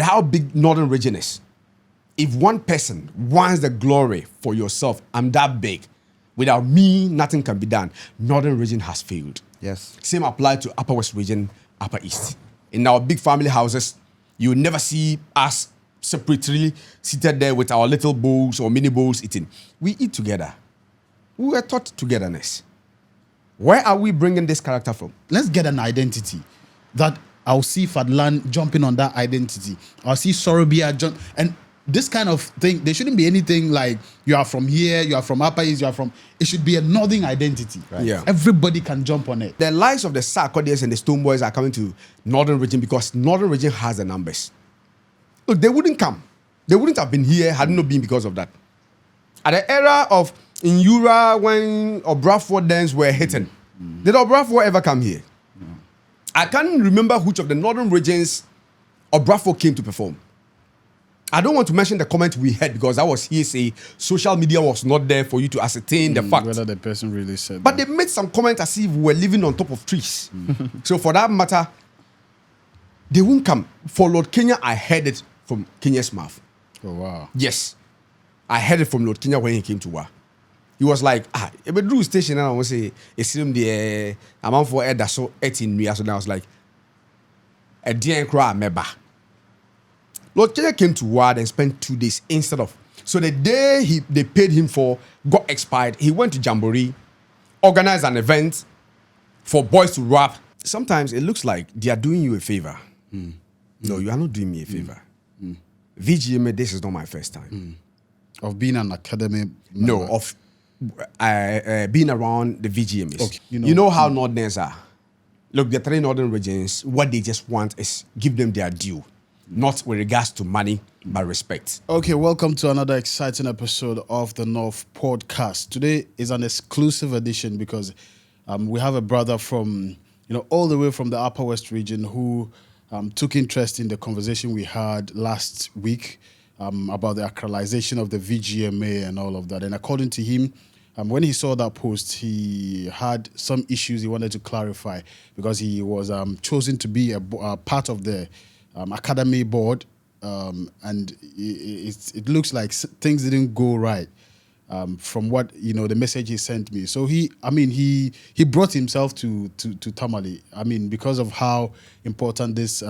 How big Northern region is. If one person wants the glory for yourself, I'm that big. Without me, nothing can be done. Northern region has failed. Yes. Same apply to Upper West region, Upper East. In our big family houses, you will never see us separately seated there with our little bowls or mini bowls eating. We eat together. We were taught togetherness. Where are we bringing this character from? Let's get an identity that I'll see Fadlan jumping on that identity. I'll see Sorobia jump. And this kind of thing, there shouldn't be anything like you are from here, you are from Upper East, you are from... It should be a northern identity. Right. Yeah. Everybody can jump on it. The likes of the Sarkodis and the Stoneboys are coming to Northern region because Northern region has the numbers. Look, they wouldn't come. They wouldn't have been here had it not been because of that. At the era of in Yura when Obrafour dance were hitting, did Obrafour ever come here? I can't remember which of the Northern regions Obrafour came to perform. I don't want to mention the comment we had because that was hearsay. Social media was not there for you to ascertain the fact. Whether the person really said But that. they made some comment as if we were living on top of trees. So for that matter, they won't come. For Lord Kenya, I heard it from Kenya's mouth. Oh, wow. Yes. I heard it from Lord Kenya when he came to Wa. He was like, if I drew station and I was say, it's him the amount for Ed so 18 years. So I was like, a dear cry, meba. Lord Kenya came to Ward and spent 2 days instead of. So the day they paid him for got expired. He went to Jamboree, organized an event for boys to rap. Sometimes it looks like they are doing you a favor. No, you are not doing me a favor. VGMA, this is not my first time. Of being an academy member. No, of being around the VGMAs. Okay, you know how Northerners are. Look, the 3 Northern regions, what they just want is give them their due. Not with regards to money, but respect. Okay, welcome to another exciting episode of the North Podcast. Today is an exclusive edition because we have a brother from, all the way from the Upper West region who took interest in the conversation we had last week about the accralization of the VGMA and all of that. And according to him, when he saw that post, he had some issues he wanted to clarify because he was chosen to be a part of the academy board, and it looks like things didn't go right from what the message he sent me. So he brought himself to Tamale. Because of how important this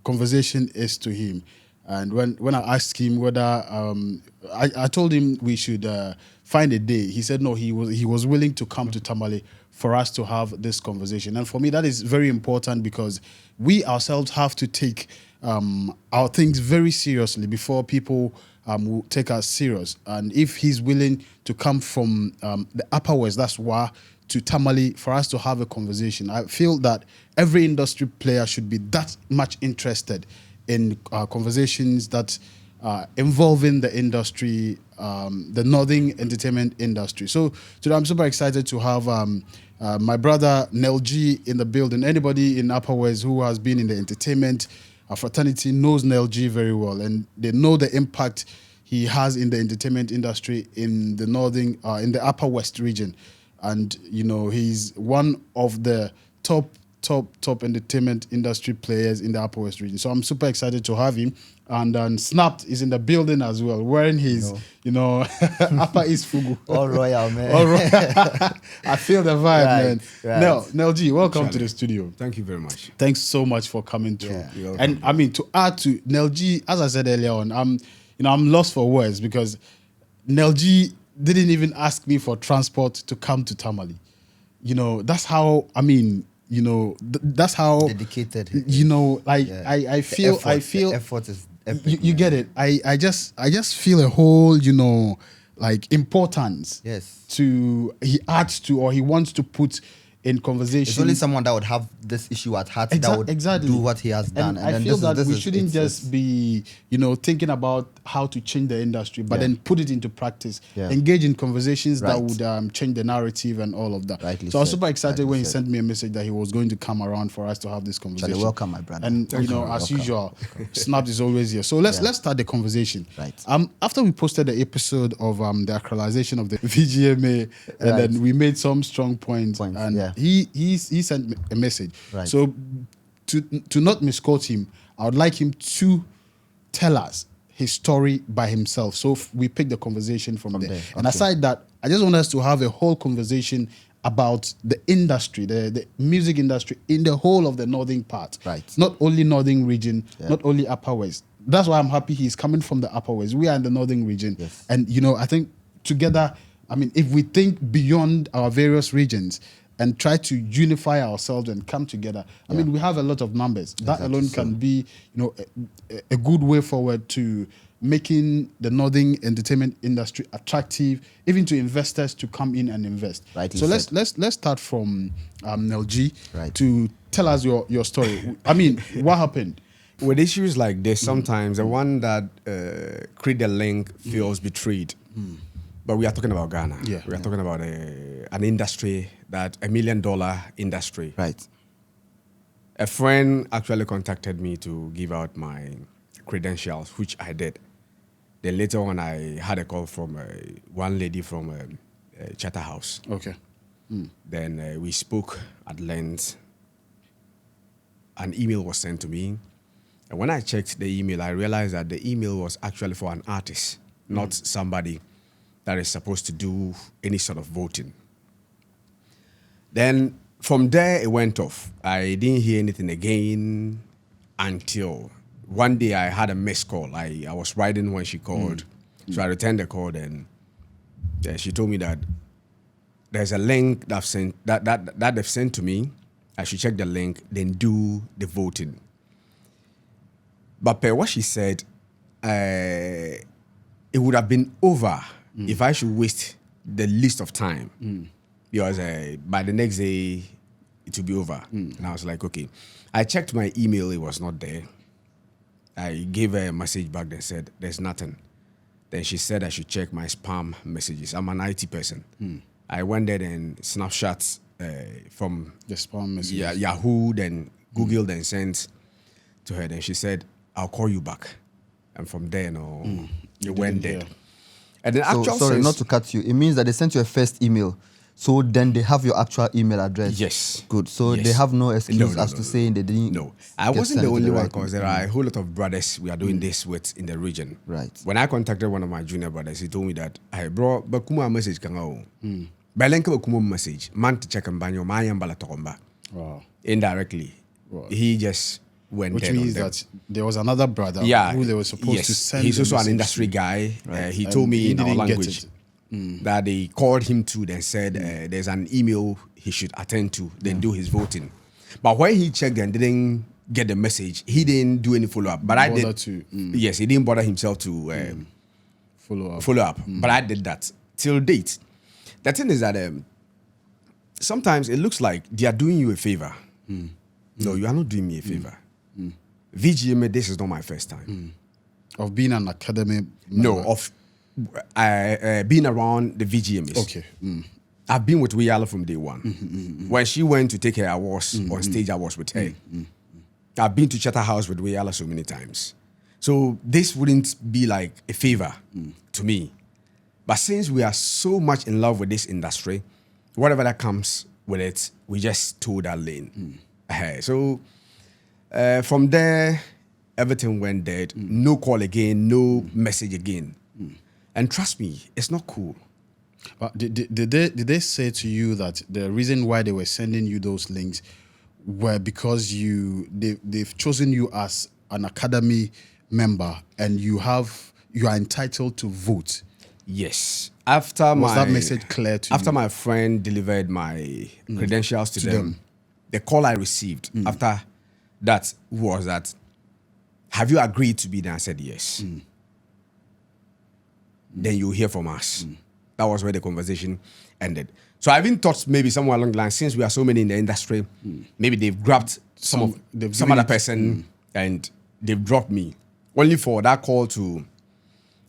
conversation is to him. And when I asked him whether I told him we should find a day, he said no. He was willing to come to Tamale for us to have this conversation. And for me, that is very important because we ourselves have to take our things very seriously before people will take us serious. And if he's willing to come from the Upper West, that's why, to Tamale for us to have a conversation, I feel that every industry player should be that much interested in conversations that involving the industry, the Northern entertainment industry. So today I'm super excited to have my brother Nel Gee in the building. Anybody in Upper West who has been in the entertainment fraternity knows Nel Gee very well, and they know the impact he has in the entertainment industry in the Northern, in the Upper West region. And, he's one of the top entertainment industry players in the Upper West region. So I'm super excited to have him. And Snapped is in the building as well, wearing his, Upper East Fugu. All royal, man. All royal. I feel the vibe, man. Right. Nel Gee, welcome to the studio. Thank you very much. Thanks so much for coming through. Yeah. And to add to Nel Gee, as I said earlier on, I'm lost for words because Nel Gee didn't even ask me for transport to come to Tamale. That's how, that's how dedicated. I feel the effort is epic, you get it. I just feel a whole, importance. Yes. He adds to, or he wants to put in conversation. It's only someone that would have this issue at heart that would do what he has done. And I feel that we shouldn't just be, thinking about how to change the industry, but then put it into practice. Yeah. Engage in conversations that would change the narrative and all of that. So I was super excited when he sent me a message that he was going to come around for us to have this conversation. Charlie, welcome, my brother. And as usual, Snapped is always here. So let's start the conversation. Right. After we posted the episode of the accralization of the VGMA, and then we made some strong points. And he sent me a message. Right. So to not misquote him, I would like him to tell us his story by himself. So we pick the conversation from there. there. And Okay. aside that, I just want us to have a whole conversation about the industry, the music industry in the whole of the northern part. Right. Not only northern region, not only Upper West. That's why I'm happy he's coming from the Upper West. We are in the northern region. Yes. And, I think together, if we think beyond our various regions and try to unify ourselves and come together, we have a lot of numbers. That alone can be, a good way forward to making the northern entertainment industry attractive, even to investors to come in and invest. Rightly So said. let's start from Nel Gee Right. to tell us your story. What happened? With issues like this, sometimes the one that create the link feels betrayed. But we are talking about Ghana. Yeah. We are talking about an industry that $1 million industry. Right. A friend actually contacted me to give out my credentials, which I did. Then later on, I had a call from one lady from Charterhouse. Okay. Then we spoke at length. An email was sent to me. And when I checked the email, I realized that the email was actually for an artist, not somebody that is supposed to do any sort of voting. Then from there, it went off. I didn't hear anything again until one day I had a missed call. I was riding when she called. So I returned the call, and she told me that there's a link that they've sent to me. I should check the link, then do the voting. But per what she said, it would have been over if I should waste the least of time. Because by the next day, it will be over. And I was like, okay. I checked my email, it was not there. I gave her a message back that said, there's nothing. Then she said I should check my spam messages. I'm an IT person. I went there and snapshots from The spam message. Yahoo, then Google, then sent to her. Then she said, I'll call you back. And from there, it went there. hear. And then So, actual sorry, sense, not to cut you. It means that they sent you a first email. So then they have your actual email address. Yes. Good. So Yes. they have no excuse No, as no, to no. saying they didn't. No, I get wasn't sent the to only one right because there are a whole lot of brothers we are doing this with in the region. Right. When I contacted one of my junior brothers, he told me that, "Hey, bro, but kuma message kan go. Balenka kuma message. Man to check and banyo ma yambala tokomba." Wow. Indirectly, he just went Which dead on means them. that there was another brother who they were supposed yes, to send. he's the also an message industry to. guy. He And told me he in our didn't get language it. that they called him to and said there's an email he should attend to, then do his voting. But when he checked and didn't get the message, he didn't do any follow-up. But I Bother did. to, Yes, he didn't bother himself to Follow up. follow up. But I did that till date. The thing is that sometimes it looks like they are doing you a favor. No, you are not doing me a favor. VGMA, this is not my first time. Of being an academy. No, member. of being around the VGMAs. Okay. I've been with Wiyaala from day one. When she went to take her awards on stage, I was with her. I've been to Charterhouse with Wiyaala so many times. So this wouldn't be like a favor to me. But since we are so much in love with this industry, whatever that comes with it, we just toe that lane. So from there, everything went dead. No call again, no message again. And trust me, it's not cool. But did they say to you that the reason why they were sending you those links were because they've chosen you as an academy member and you are entitled to vote? Yes. After Was that message clear to after you? my friend delivered my credentials to them, the call I received after that was that, have you agreed to be there? I said yes. Then you hear from us. That was where the conversation ended. So I even thought maybe somewhere along the line, since we are so many in the industry, maybe they've grabbed some given other it- person and they've dropped me. Only for that call to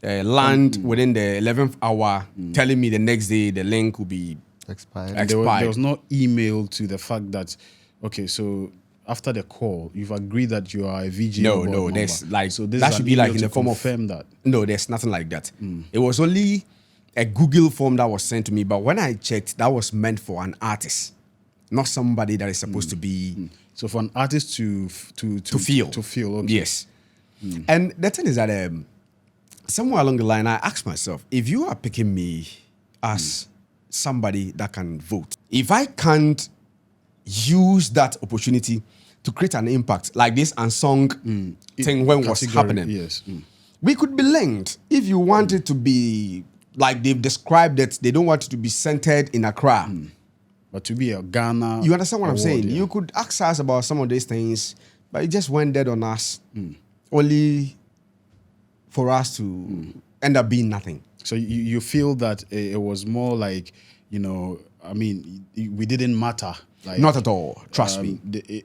land within the 11th hour, telling me the next day the link will be Expired. There expired. was no email to the fact that, okay, so after the call, you've agreed that you are a VGMA No, board no, member. there's like so this that is should an be like email in to the form of confirm that. No, there's nothing like that. It was only a Google form that was sent to me, but when I checked, that was meant for an artist, not somebody that is supposed to be So for an artist to to feel. okay. Yes. And the thing is that somewhere along the line, I asked myself, if you are picking me as somebody that can vote, if I can't use that opportunity to create an impact like this unsung thing when it was happening, yes. we could be linked. If you want it to be like they've described it, they don't want it to be centered in Accra. But to be a Ghana, You understand what I'm award, saying? yeah. You could ask us about some of these things, but it just went dead on us, only for us to end up being nothing. So you feel that it was more like, I mean, we didn't matter. Like, Not at all. Trust me.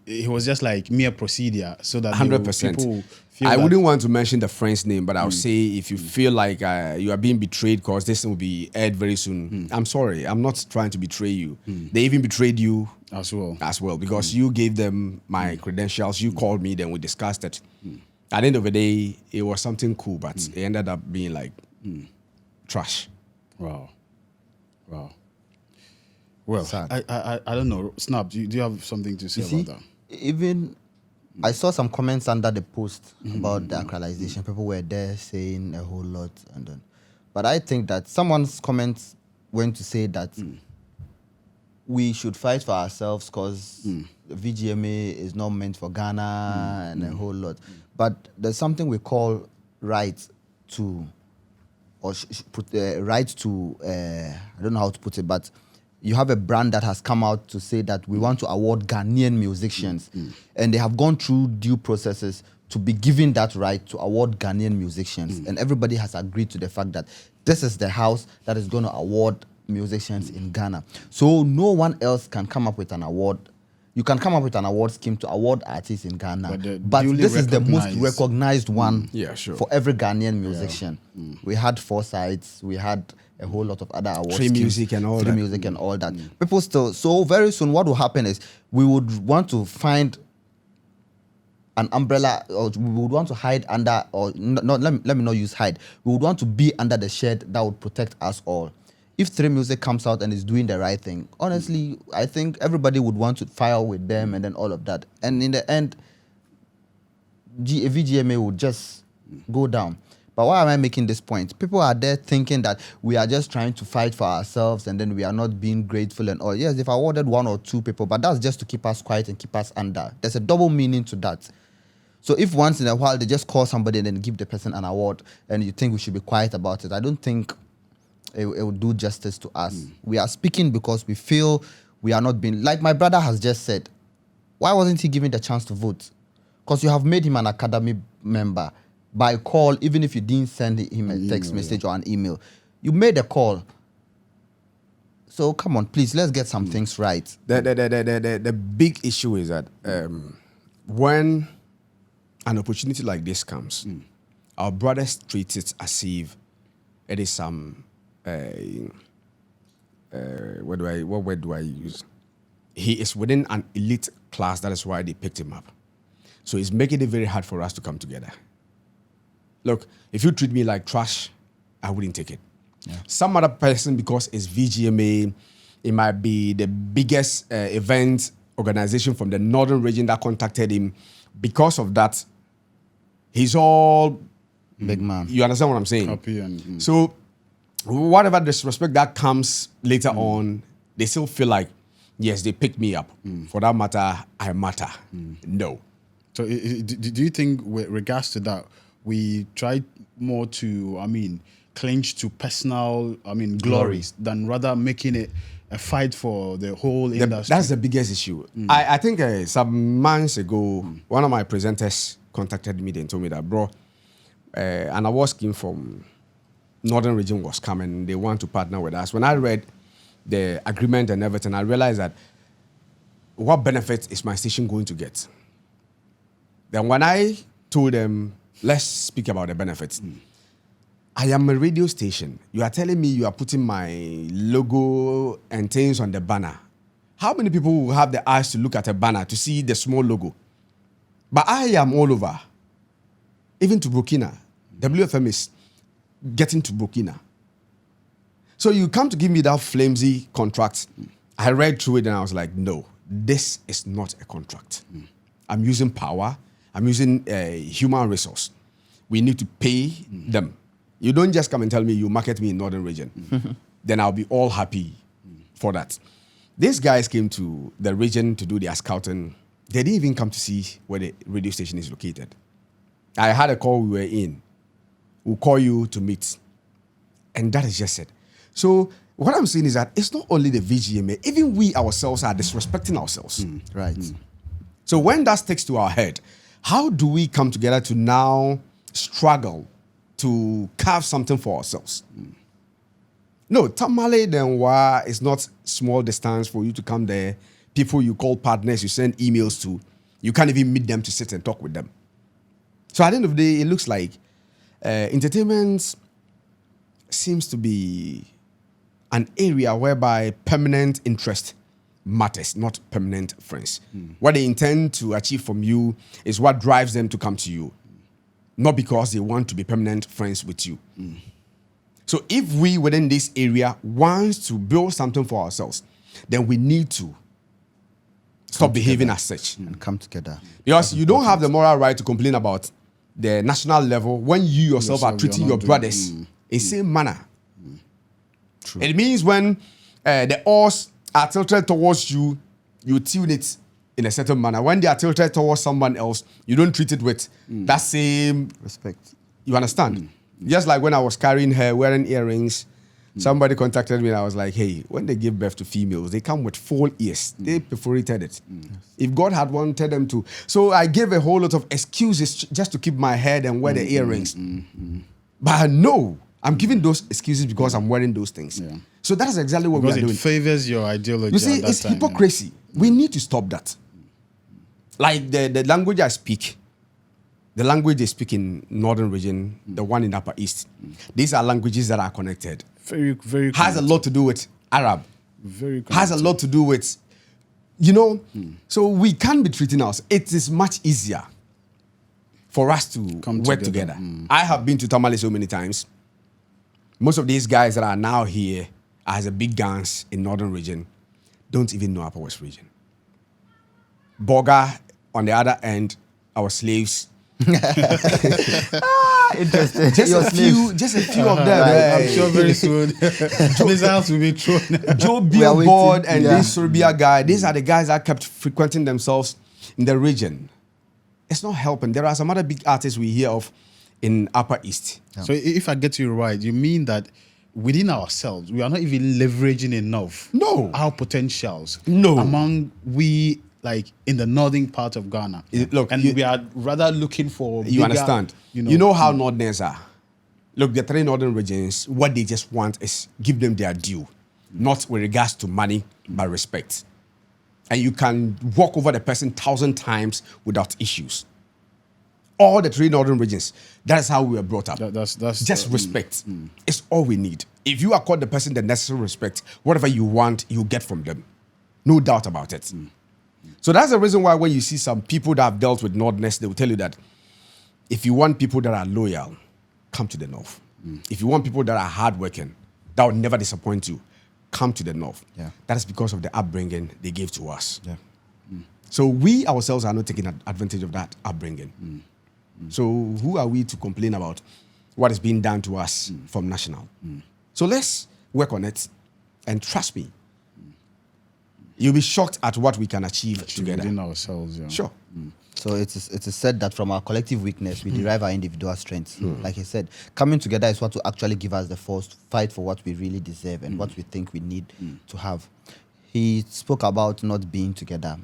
It was just like mere procedure, so that 100%. people feel I that- wouldn't want to mention the friend's name, but I'll say if you feel like you are being betrayed because this will be aired very soon, I'm sorry. I'm not trying to betray you. They even betrayed you as well. because you gave them my credentials. You called me, then we discussed it. At the end of the day, it was something cool, but it ended up being like trash. Wow. Well, Sad. I don't know. Snap, do you have something to say You see, about that? even I saw some comments under the post about the accralization. People were there saying a whole lot, but I think that someone's comments went to say that we should fight for ourselves because the VGMA is not meant for Ghana and a whole lot. But there's something we call right to, or put the right to. I don't know how to put it, but you have a brand that has come out to say that we want to award Ghanaian musicians, and they have gone through due processes to be given that right to award Ghanaian musicians, and everybody has agreed to the fact that this is the house that is going to award musicians in Ghana. So no one else can come up with an award. You can come up with an award scheme to award artists in Ghana, but duly this is the most recognized- recognized one Yeah, sure. for every Ghanaian musician. We had Foresights, we had a whole lot of other awards. Free schemes, music and all free that. music and all that. People still, so very soon what will happen is we would want to find an umbrella, or we would want to hide under, or not, let me not use hide. We would want to be under the shed that would protect us all. If Three Music comes out and is doing the right thing, honestly, I think everybody would want to file with them and then all of that. And in the end, VGMA would just go down. But why am I making this point? People are there thinking that we are just trying to fight for ourselves and then we are not being grateful and all. Yes, they've awarded one or two people, but that's just to keep us quiet and keep us under. There's a double meaning to that. So if once in a while they just call somebody and then give the person an award and you think we should be quiet about it, I don't think it will do justice to us. We are speaking because we feel we are not being, like my brother has just said, why wasn't he given the chance to vote? Because you have made him an academy member by call, even if you didn't send him a text message or an email. You made a call. So come on, please, let's get some things right. The big issue is that when an opportunity like this comes, our brothers treat it as if it is some what word do I use? He is within an elite class. That is why they picked him up. So it's making it very hard for us to come together. Look, if you treat me like trash, I wouldn't take it. Yeah. Some other person, because it's VGMA, it might be the biggest event organization from the northern region that contacted him. Because of that, he's all Big man. You understand what I'm saying? Happy and So whatever disrespect that comes later on, they still feel like, yes, they picked me up. For that matter, I matter. No. So do you think with regards to that, we try more to, clinch to personal, glories than rather making it a fight for the whole industry? That's the biggest issue. I think some months ago, one of my presenters contacted me and told me that, bro, an award scheme from Northern Region was coming. They want to partner with us. When I read the agreement and everything, I realized that what benefit is my station going to get? Then when I told them, let's speak about the benefits. I am a radio station. You are telling me you are putting my logo and things on the banner. How many people will have the eyes to look at a banner to see the small logo? But I am all over. Even to Burkina. WFM is getting to Burkina. So you come to give me that flimsy contract. I read through it and I was like, no, this is not a contract. I'm using power. I'm using human resource. we need to pay them. You don't just come and tell me you market me in Northern region. Then I'll be all happy for that. These guys came to the region to do their scouting. They didn't even come to see where the radio station is located. I had a call we were in. We'll call you to meet. And that is just it. So what I'm saying is that it's not only the VGMA, even we ourselves are disrespecting ourselves. Right. So when that sticks to our head, how do we come together to now struggle to carve something for ourselves? No, Tamale Denwa is not small distance for you to come there. People you call partners, you send emails to, you can't even meet them to sit and talk with them. So at the end of the day, it looks like entertainment seems to be an area whereby permanent interest matters, not permanent friends. What they intend to achieve from you is what drives them to come to you, not because they want to be permanent friends with you. So if we within this area want to build something for ourselves, then we need to stop behaving as such. And come together. Because you don't have the moral right to complain about the national level when you yourself are treating your brothers in the same manner. True. It means when the oars are tilted towards you, you tune it in a certain manner. When they are tilted towards someone else, you don't treat it with that same Respect. You understand? Just like when I was carrying her wearing earrings, somebody contacted me and I was like, hey, when they give birth to females, they come with full ears. They perforated it. If God had wanted them to. So I gave a whole lot of excuses just to keep my head and wear the earrings. But no, I'm giving those excuses because I'm wearing those things. Yeah. So that is exactly what Because we are it doing. favors your ideology. You see, at that it's time, hypocrisy. We need to stop that. Like the language I speak, the language they speak in Northern region, the one in Upper East, these are languages that are connected. Very, very. Has a lot to do with Arab. Very. Has a lot to do with, so we can't be treating us. It is much easier for us to Come work together. together. I have been to Tamale so many times. Most of these guys that are now here as the big guns in Northern region don't even know Upper West region. Boga, on the other end, our slaves. Interesting. Just a few of them. I'm sure very soon missiles will be thrown. Joe We are Billboard waiting. and Yeah. this Serbia guy, these are the guys that kept frequenting themselves in the region. It's not helping. There are some other big artists we hear of in Upper East. So if I get you right, you mean that within ourselves, we are not even leveraging enough No. our potentials No. among we like in the northern part of Ghana. Look, and we are rather looking for You bigger, understand? You know how Northerners are. Look, the three northern regions, what they just want is give them their due, not with regards to money, but respect. And you can walk over the person 1,000 times without issues. All the three northern regions, that is how we were brought up. That's Just respect. It's all we need. If you accord the person the necessary respect, whatever you want, you get from them. No doubt about it. So that's the reason why when you see some people that have dealt with Northerners, they will tell you that if you want people that are loyal, come to the North. If you want people that are hardworking, that will never disappoint you, come to the North. Yeah. That is because of the upbringing they gave to us. Yeah. So we ourselves are not taking advantage of that upbringing. So who are we to complain about what is being done to us from national? So let's work on it, and trust me, you'll be shocked at what we can achieve together. within ourselves. Yeah. Sure. So it is said that from our collective weakness, we derive our individual strengths. Like I said, coming together is what will actually give us the force to fight for what we really deserve and what we think we need to have. He spoke about not being together.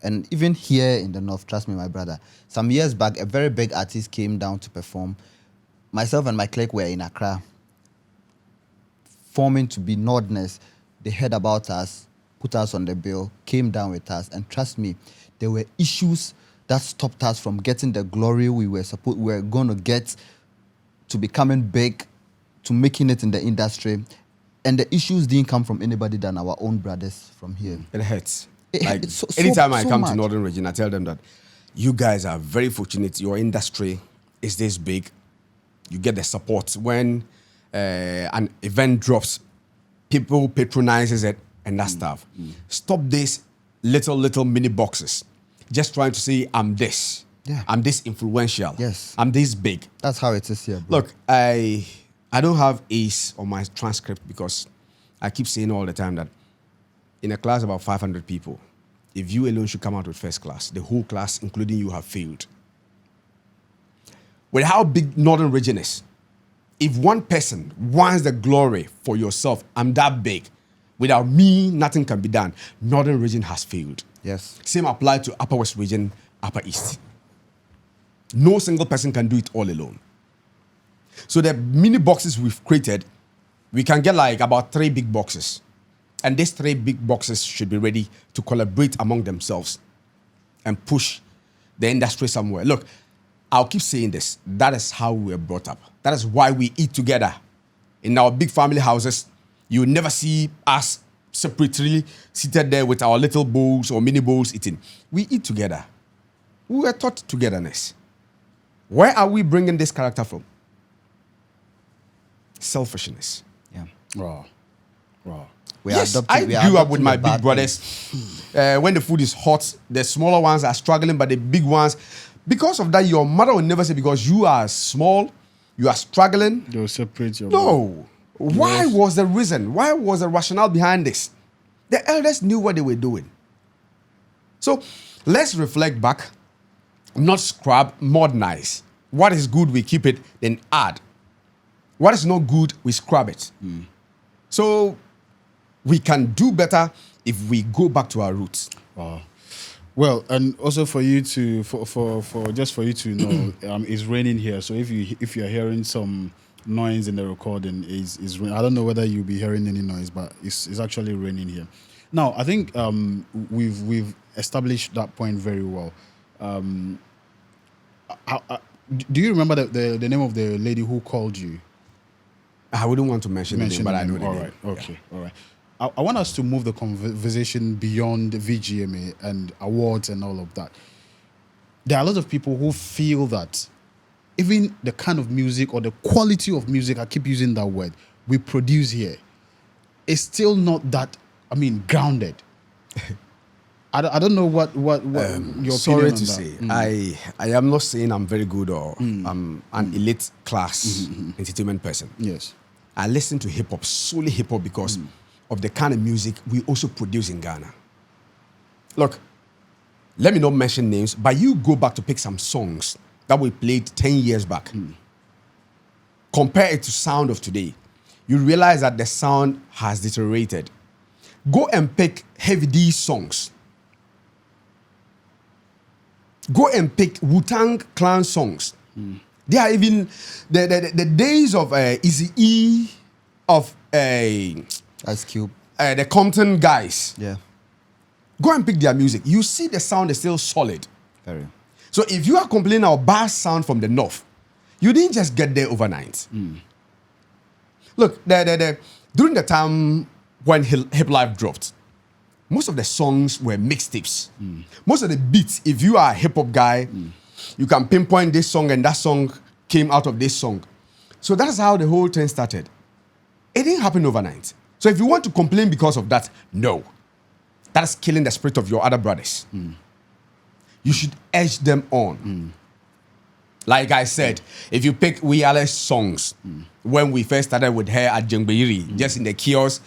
And even here in the North, trust me, my brother, some years back, a very big artist came down to perform. Myself and my clerk were in Accra, forming to be Northerners. They heard about us, put us on the bill, came down with us, and trust me, there were issues that stopped us from getting the glory we were going to get, to becoming big, to making it in the industry. And the issues didn't come from anybody than our own brothers from here. It hurts. Like, it's so anytime I come much. to Northern Region, I tell them that you guys are very fortunate. Your industry is this big. You get the support. When an event drops, people patronizes it and that stuff. Stop this little mini boxes. Just trying to say, I'm this. Yeah. I'm this influential. Yes. I'm this big. That's how it is here, bro. Look, I don't have Ace on my transcript because I keep saying all the time that in a class about 500 people, if you alone should come out with first class, the whole class, including you, have failed. With how big Northern Region is, if one person wants the glory for yourself, I'm that big. Without me, nothing can be done. Northern Region has failed. Yes. Same apply to Upper West Region, Upper East. No single person can do it all alone. So the mini boxes we've created, we can get like about 3 big boxes. And these 3 big boxes should be ready to collaborate among themselves and push the industry somewhere. Look, I'll keep saying this. That is how we were brought up. That is why we eat together. In our big family houses, you will never see us separately seated there with our little bowls or mini bowls eating. We eat together. We were taught togetherness. Where are we bringing this character from? Selfishness. Yeah. Raw. Yes, I grew up with my big brothers. When the food is hot, the smaller ones are struggling, but the big ones, because of that, your mother will never say, because you are small, you are struggling. They'll separate your No. Why was the reason? Why was the rationale behind this? The elders knew what they were doing. So let's reflect back, not scrap, modernize. What is good, we keep it, then add. What is not good, we scrap it. So we can do better if we go back to our roots. Wow. Well, and also for you to just for you to know, it's raining here. So if you're hearing some noise in the recording, is I don't know whether you'll be hearing any noise, but it's actually raining here. Now, I think we've established that point very well. Do you remember the name of the lady who called you? I wouldn't want to mention the name, but I know the name. All right, okay, all right. I want us to move the conversation beyond VGMA and awards and all of that. There are a lot of people who feel that even the kind of music or the quality of music, I keep using that word, we produce here, is still not that, grounded. I don't know what your opinion sorry on to that. say, I am not saying I'm very good or I'm an elite class entertainment person. Yes. I listen to hip hop, solely hip hop, because of the kind of music we also produce in Ghana. Look, let me not mention names, but you go back to pick some songs that we played 10 years back. Compare it to sound of today. You realize that the sound has deteriorated. Go and pick Heavy D songs. Go and pick Wu-Tang Clan songs. They are even the days of Eazy-E, of Ice Cube. the Compton guys. Yeah. Go and pick their music. You see the sound is still solid. Very. So if you are complaining our bass sound from the north, you didn't just get there overnight. Look, during the time when Hip Life dropped, most of the songs were mixtapes. Most of the beats, if you are a hip hop guy, you can pinpoint this song and that song came out of this song. So that's how the whole thing started. It didn't happen overnight. So if you want to complain because of that, no. That's killing the spirit of your other brothers. You should urge them on. Like I said, if you pick Wiyaala's songs, when we first started with her at Jengbeiri, just in the kiosk,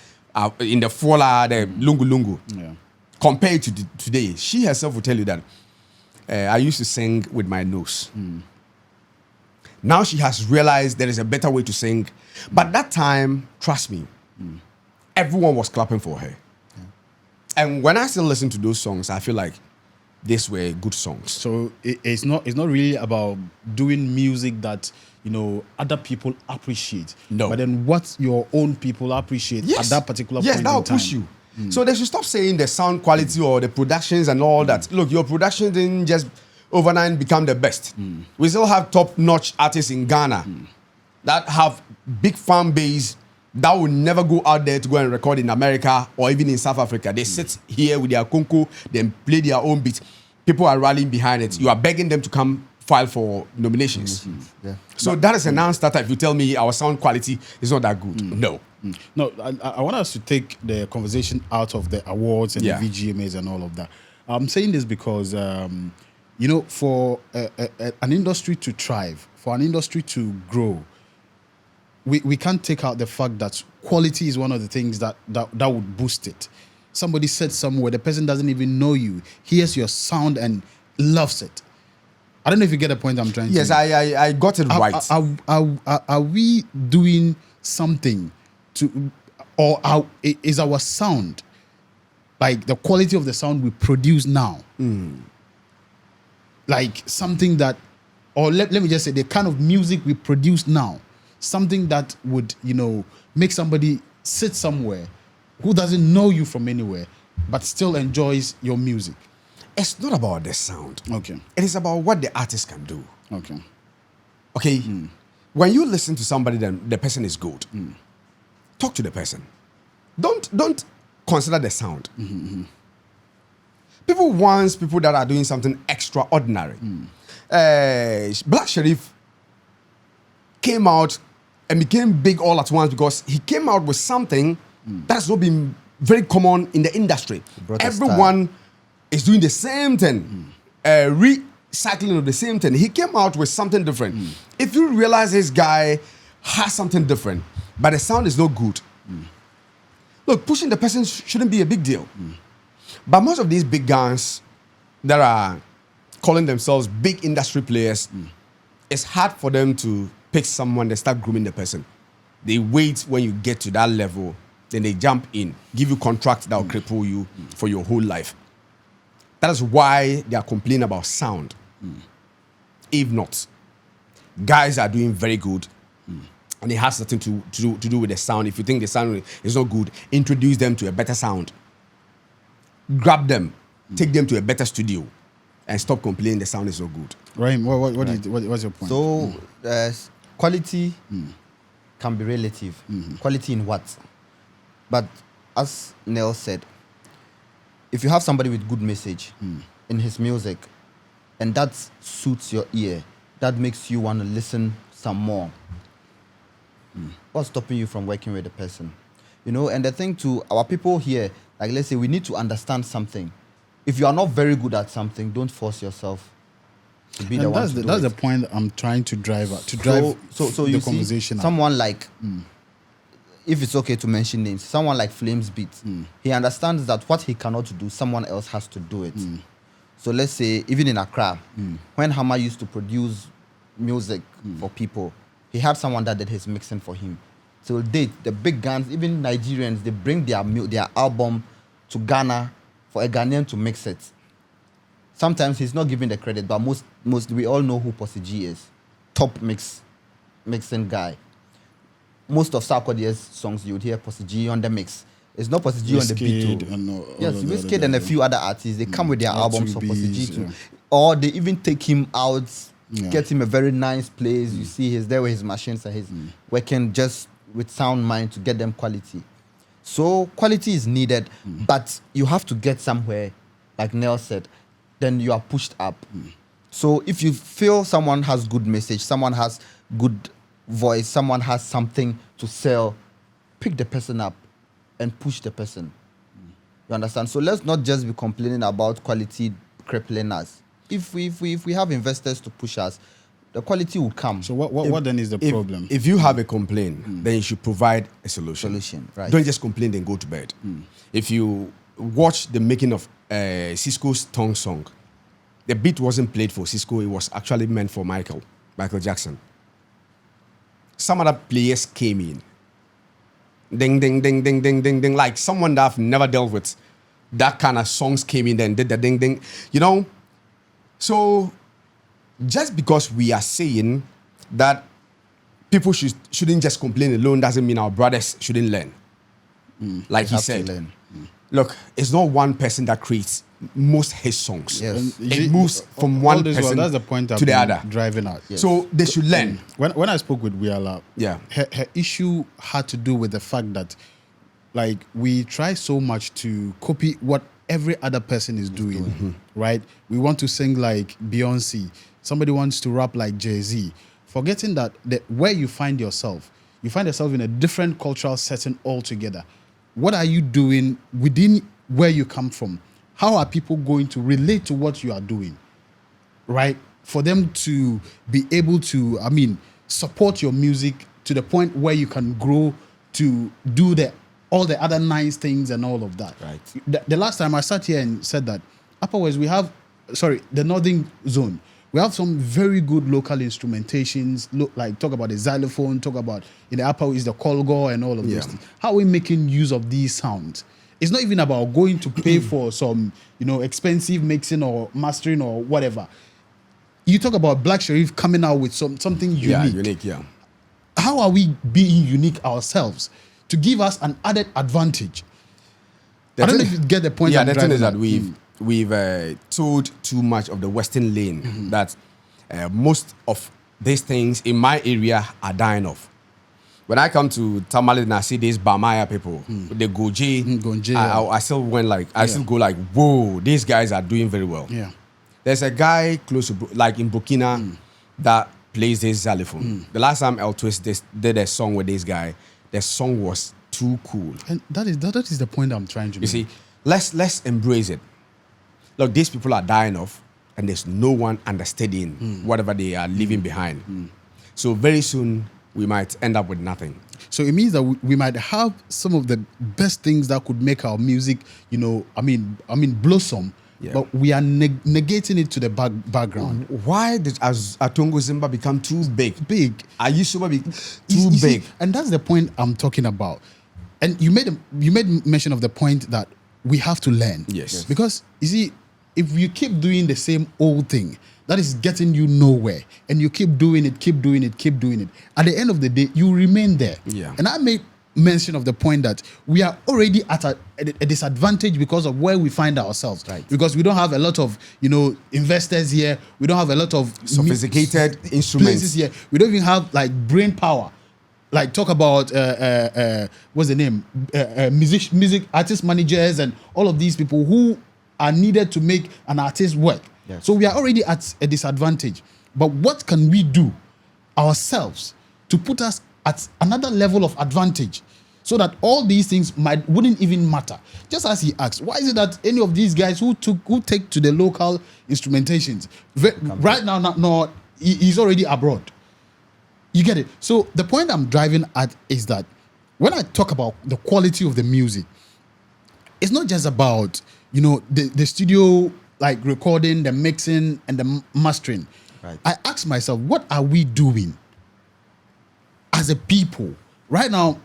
in the Fola, the Lungu Lungu, compare it to today, she herself will tell you that I used to sing with my nose. Now she has realized there is a better way to sing. But that time, trust me, everyone was clapping for her. And when I still listen to those songs, I feel like these were good songs. So it's not really about doing music that other people appreciate. No. But then what your own people appreciate at that particular point in time. Yes, that will push you. So they should stop saying the sound quality or the productions and all that. Look, your production didn't just overnight become the best. We still have top-notch artists in Ghana that have big fan base that will never go out there to go and record in America or even in South Africa. They sit here with their konko, then play their own beats. People are rallying behind it. You are begging them to come file for nominations. So that is a non-starter if you tell me our sound quality is not that good. No. No, I want us to take the conversation out of the awards and the VGMAs and all of that. I'm saying this because for an industry to thrive, for an industry to grow, we can't take out the fact that quality is one of the things that would boost it. Somebody said somewhere, the person doesn't even know you, hears your sound and loves it. I don't know if you get the point I'm trying to make. Yes, I got it right. Are we doing something to, or is our sound, like the quality of the sound we produce now, like something that, or let me just say, the kind of music we produce now, something that would, make somebody sit somewhere who doesn't know you from anywhere, but still enjoys your music? It's not about the sound. Okay. It is about what the artist can do. Okay. Okay? When you listen to somebody, then the person is good. Talk to the person. Don't consider the sound. People want people that are doing something extraordinary. Black Sherif came out and became big all at once because he came out with something that's not been very common in the industry. Everyone is doing the same thing, recycling of the same thing. He came out with something different. If you realize this guy has something different, but the sound is not good, look, pushing the person shouldn't be a big deal. But most of these big guns that are calling themselves big industry players, it's hard for them to pick someone that start grooming the person. They wait when you get to that level, then they jump in, give you contracts that will cripple you for your whole life. That is why they are complaining about sound. If not, guys are doing very good, and it has nothing to do with the sound. If you think the sound is not good, introduce them to a better sound. Grab them, take them to a better studio, and stop complaining the sound is not good. Rahim, what's your point? So, quality can be relative. Quality in what? But as Nel said, if you have somebody with good message in his music, and that suits your ear, that makes you want to listen some more, what's stopping you from working with the person? And the thing to our people here, like let's say we need to understand something. If you are not very good at something, don't force yourself to be the one to do it. That's the point I'm trying to drive at, so the you conversation. See, someone like, if it's okay to mention names, someone like Flames Beat, he understands that what he cannot do, someone else has to do it. So let's say, even in Accra, when Hammer used to produce music for people, he had someone that did his mixing for him. Till date, the big guns, even Nigerians, they bring their album to Ghana for a Ghanaian to mix it. Sometimes he's not giving the credit, but most we all know who Posy G is. Top mixing guy. Most of Sarkodie's songs you would hear Posy G on the mix. It's not Posy G on the beat. Yes, Wizkid and a few other artists, they come with their albums for Posy G too. Or they even take him out, get him a very nice place. You see he's there with his machines and he's working just with sound mind to get them quality. So quality is needed, but you have to get somewhere, like Nel said, then you are pushed up. So if you feel someone has good message, someone has good voice, someone has something to sell, pick the person up and push the person. You understand? So let's not just be complaining about quality crippling us. If we have investors to push us, the quality will come. So what then is the problem? If you have a complaint, then you should provide a solution. Right. Don't just complain then go to bed. If you watch the making of Cisco's Tongue song, the beat wasn't played for Cisco, it was actually meant for Michael Jackson. Some other players came in. Ding, ding, ding, ding, ding, ding, ding. Like someone that I've never dealt with. That kind of songs came in and did the ding, ding. So just because we are saying that people shouldn't just complain alone doesn't mean our brothers shouldn't learn. Like he said, look, it's not one person that creates most his songs. Yes. It moves from one person that's the point to the other. Driving at. Yes. So they should learn. When I spoke with Wiyaala, her issue had to do with the fact that, like, we try so much to copy what every other person is doing, right? We want to sing like Beyonce. Somebody wants to rap like Jay-Z. Forgetting that where you find yourself in a different cultural setting altogether. What are you doing within where you come from? How are people going to relate to what you are doing? right? For them to be able to, support your music to the point where you can grow to do all the other nice things and all of that. Right. The last time I sat here and said that Upper West, the Northern Zone, we have some very good local instrumentations. Talk about the xylophone, talk about in the Upper West, the kolgo and all of those things. How are we making use of these sounds? It's not even about going to pay for some, expensive mixing or mastering or whatever. You talk about Black Sherif coming out with something unique. Yeah, unique, yeah. How are we being unique ourselves to give us an added advantage? I don't know if you get the point. Yeah, the thing is that we've told too much of the Western lane that most of these things in my area are dying off. When I come to Tamale and I see these Bamaya people, the Goje, I still still go like, whoa, these guys are doing very well. Yeah. There's a guy close to, in Burkina, that plays this xylophone. The last time El Twist did a song with this guy, the song was too cool. And that is the point I'm trying to make. You see, let's embrace it. Look, these people are dying off, and there's no one understanding whatever they are leaving behind. So very soon, we might end up with nothing. So it means that we might have some of the best things that could make our music, blossom. Yeah. But we are negating it to the background. Why did Atongo Zimba become too big? Are you sure too big? And that's the point I'm talking about. And you made mention of the point that we have to learn. Yes. Because you see, if you keep doing the same old thing, that is getting you nowhere, and you keep doing it, at the end of the day, you remain there. Yeah. And I made mention of the point that we are already at a disadvantage because of where we find ourselves. Right. Because we don't have a lot of, investors here. We don't have a lot of sophisticated instruments here. We don't even have brain power. Talk about what's the name? Music artist managers and all of these people who are needed to make an artist work. Yes. So we are already at a disadvantage. But what can we do ourselves to put us at another level of advantage so that all these things wouldn't even matter? Just as he asked, why is it that any of these guys who take to the local instrumentations right now, he's already abroad? You get it? So the point I'm driving at is that when I talk about the quality of the music, it's not just about, the studio, recording, the mixing, and the mastering. Right. I ask myself, what are we doing as a people? Right now,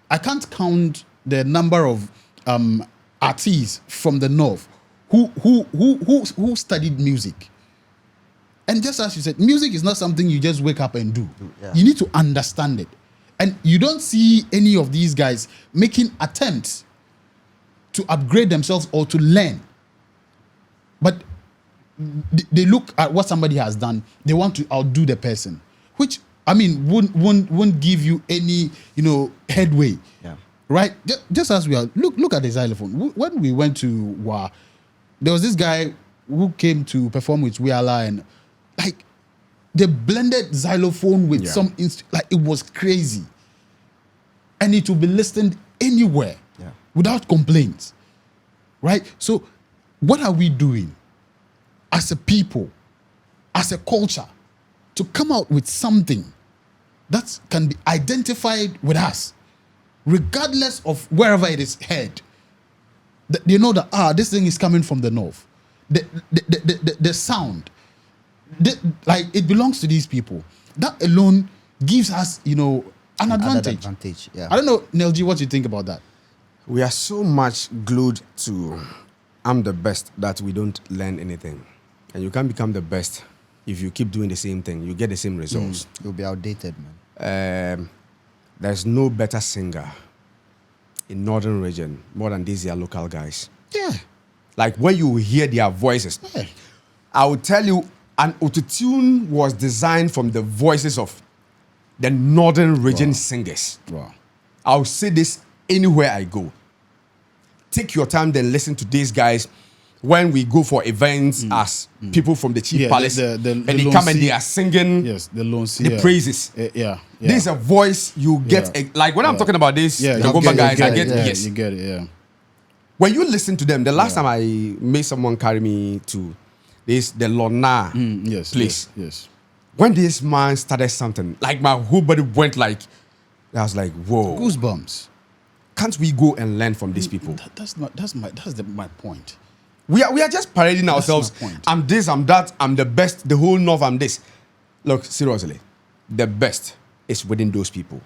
I can't count the number of artists from the North who studied music. And just as you said, music is not something you just wake up and do. Yeah. You need to understand it. And you don't see any of these guys making attempts to upgrade themselves or to learn. But they look at what somebody has done. They want to outdo the person, which, won't give you any, headway. Yeah. Right? Just as we are, look at the xylophone. When we went to Wa, there was this guy who came to perform with Wiyaala, and they blended xylophone with some it was crazy. And it will be listened anywhere without complaints. Right? So what are we doing as a people, as a culture, to come out with something that can be identified with us, regardless of wherever it is heard? They know that this thing is coming from the North. The sound, it belongs to these people. That alone gives us, an advantage. Yeah. I don't know, Nel Gee, what you think about that? We are so much glued to I'm the best that we don't learn anything. And you can't become the best if you keep doing the same thing. You get the same results. You'll be outdated, man. There's no better singer in Northern region more than these are local guys. Yeah. When you hear their voices, I will tell you, an autotune was designed from the voices of the Northern region singers. Wow. I'll say this anywhere I go. Take your time, then listen to these guys when we go for events as people from the Chief Palace. And they come and they are singing the praises. This is a voice you get. When I'm talking about this, the Gomba guys, I get yes. You get it, yeah. When you listen to them, the last time I made someone carry me to Is the Lona Yes. place. Yes. When this man started something, like my whole body went like, I was like, whoa. Goosebumps. Can't we go and learn from these people? That's my point. We are just parading ourselves. my point. I'm this, I'm that, I'm the best, the whole North, I'm this. Look, seriously, the best is within those people.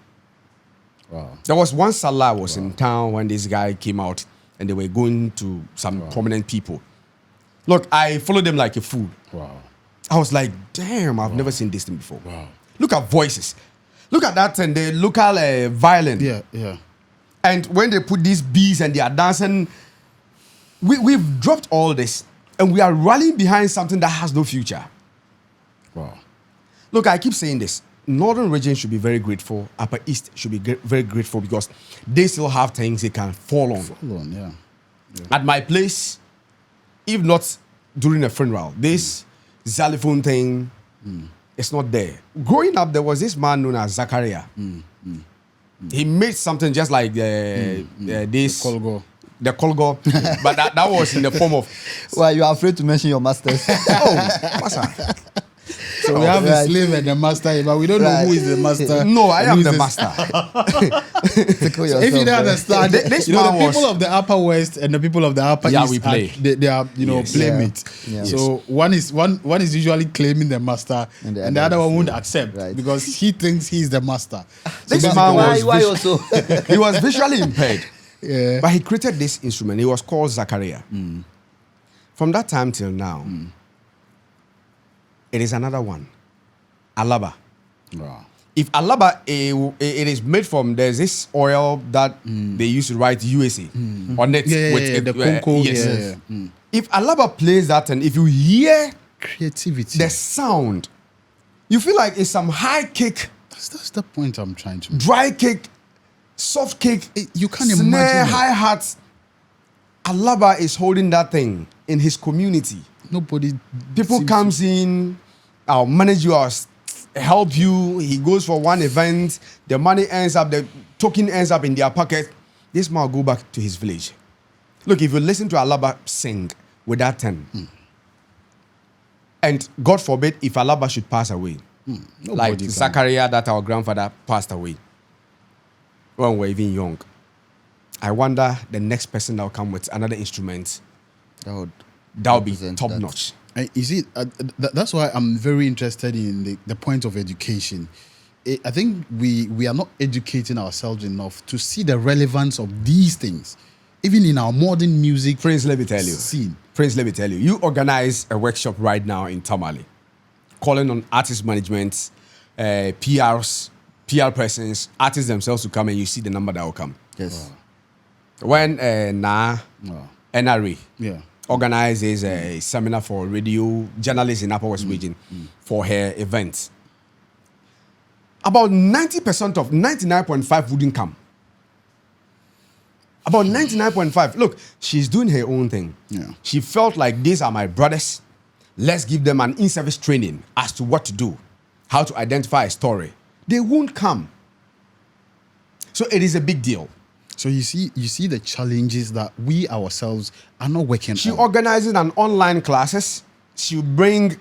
Wow. There was one Salah was in town when this guy came out and they were going to some prominent people. Look, I followed them like a fool. Wow. I was like, damn, I've never seen this thing before. Wow. Look at voices. Look at that and the local violin. Yeah. And when they put these beats and they are dancing, we've dropped all this and we are rallying behind something that has no future. Wow. Look, I keep saying this. Northern region should be very grateful. Upper East should be very grateful because they still have things they can fall on. Yeah. At my place, if not during a funeral, this xylophone thing, it's not there. Growing up, there was this man known as Zachariah. He made something just like this. The Kolgo. But that was in the form of... Why you are afraid to mention your masters? Master. So we have a slave and a master, but we don't know who is the master. No, I am the master. If you don't understand, This you know, the man was- people of the Upper West and the people of the Upper Yeah, East, we play. they are Yes. playmates. Yeah. So one is usually claiming the master, And and the the other other one won't is, accept right. because he thinks he's the master. This So man Why, was why vis- also? he was visually impaired. Yeah. But he created this instrument. It was called Zachariah. From that time till now, it is another one. Alaba. Wow. If Alaba, it is made from, there's this oil that they used to write USA on it. Yeah, the Conco. Yes. Yeah. If Alaba plays that and if you hear Creativity. the sound, you feel like it's some high kick, That's the point I'm trying to make. dry kick, soft kick, You can't snare, imagine it. hi hats. Alaba is holding that thing in his community. Nobody. People seems comes in, I'll manage you, I'll help you. He goes for one event, the money ends up, the token ends up in their pocket. This man will go back to his village. Look, if you listen to Alaba sing with that 10, and God forbid if Alaba should pass away, like Nobody can. Zachariah that our grandfather passed away when we were even young. I wonder the next person that will come with another instrument that will be represent top that. notch. And you see, that's why I'm very interested in the point of education. I think we are not educating ourselves enough to see the relevance of these things, even in our modern music Prince, let me tell you. scene. Prince, let me tell you. You organize a workshop right now in Tamale, calling on artist management, PRs, PR persons, artists themselves to come, and you see the number that will come. Yes. When Wow. NRA Yeah. organizes a seminar for radio journalists in Upper West region for her event, about 90% of 99.5 wouldn't come. About 99.5. Look, she's doing her own thing. Yeah. She felt like these are my brothers. Let's give them an in-service training as to what to do, how to identify a story. They won't come. So it is a big deal. So you see the challenges that we ourselves are not working She on. organizes an online classes. She'll bring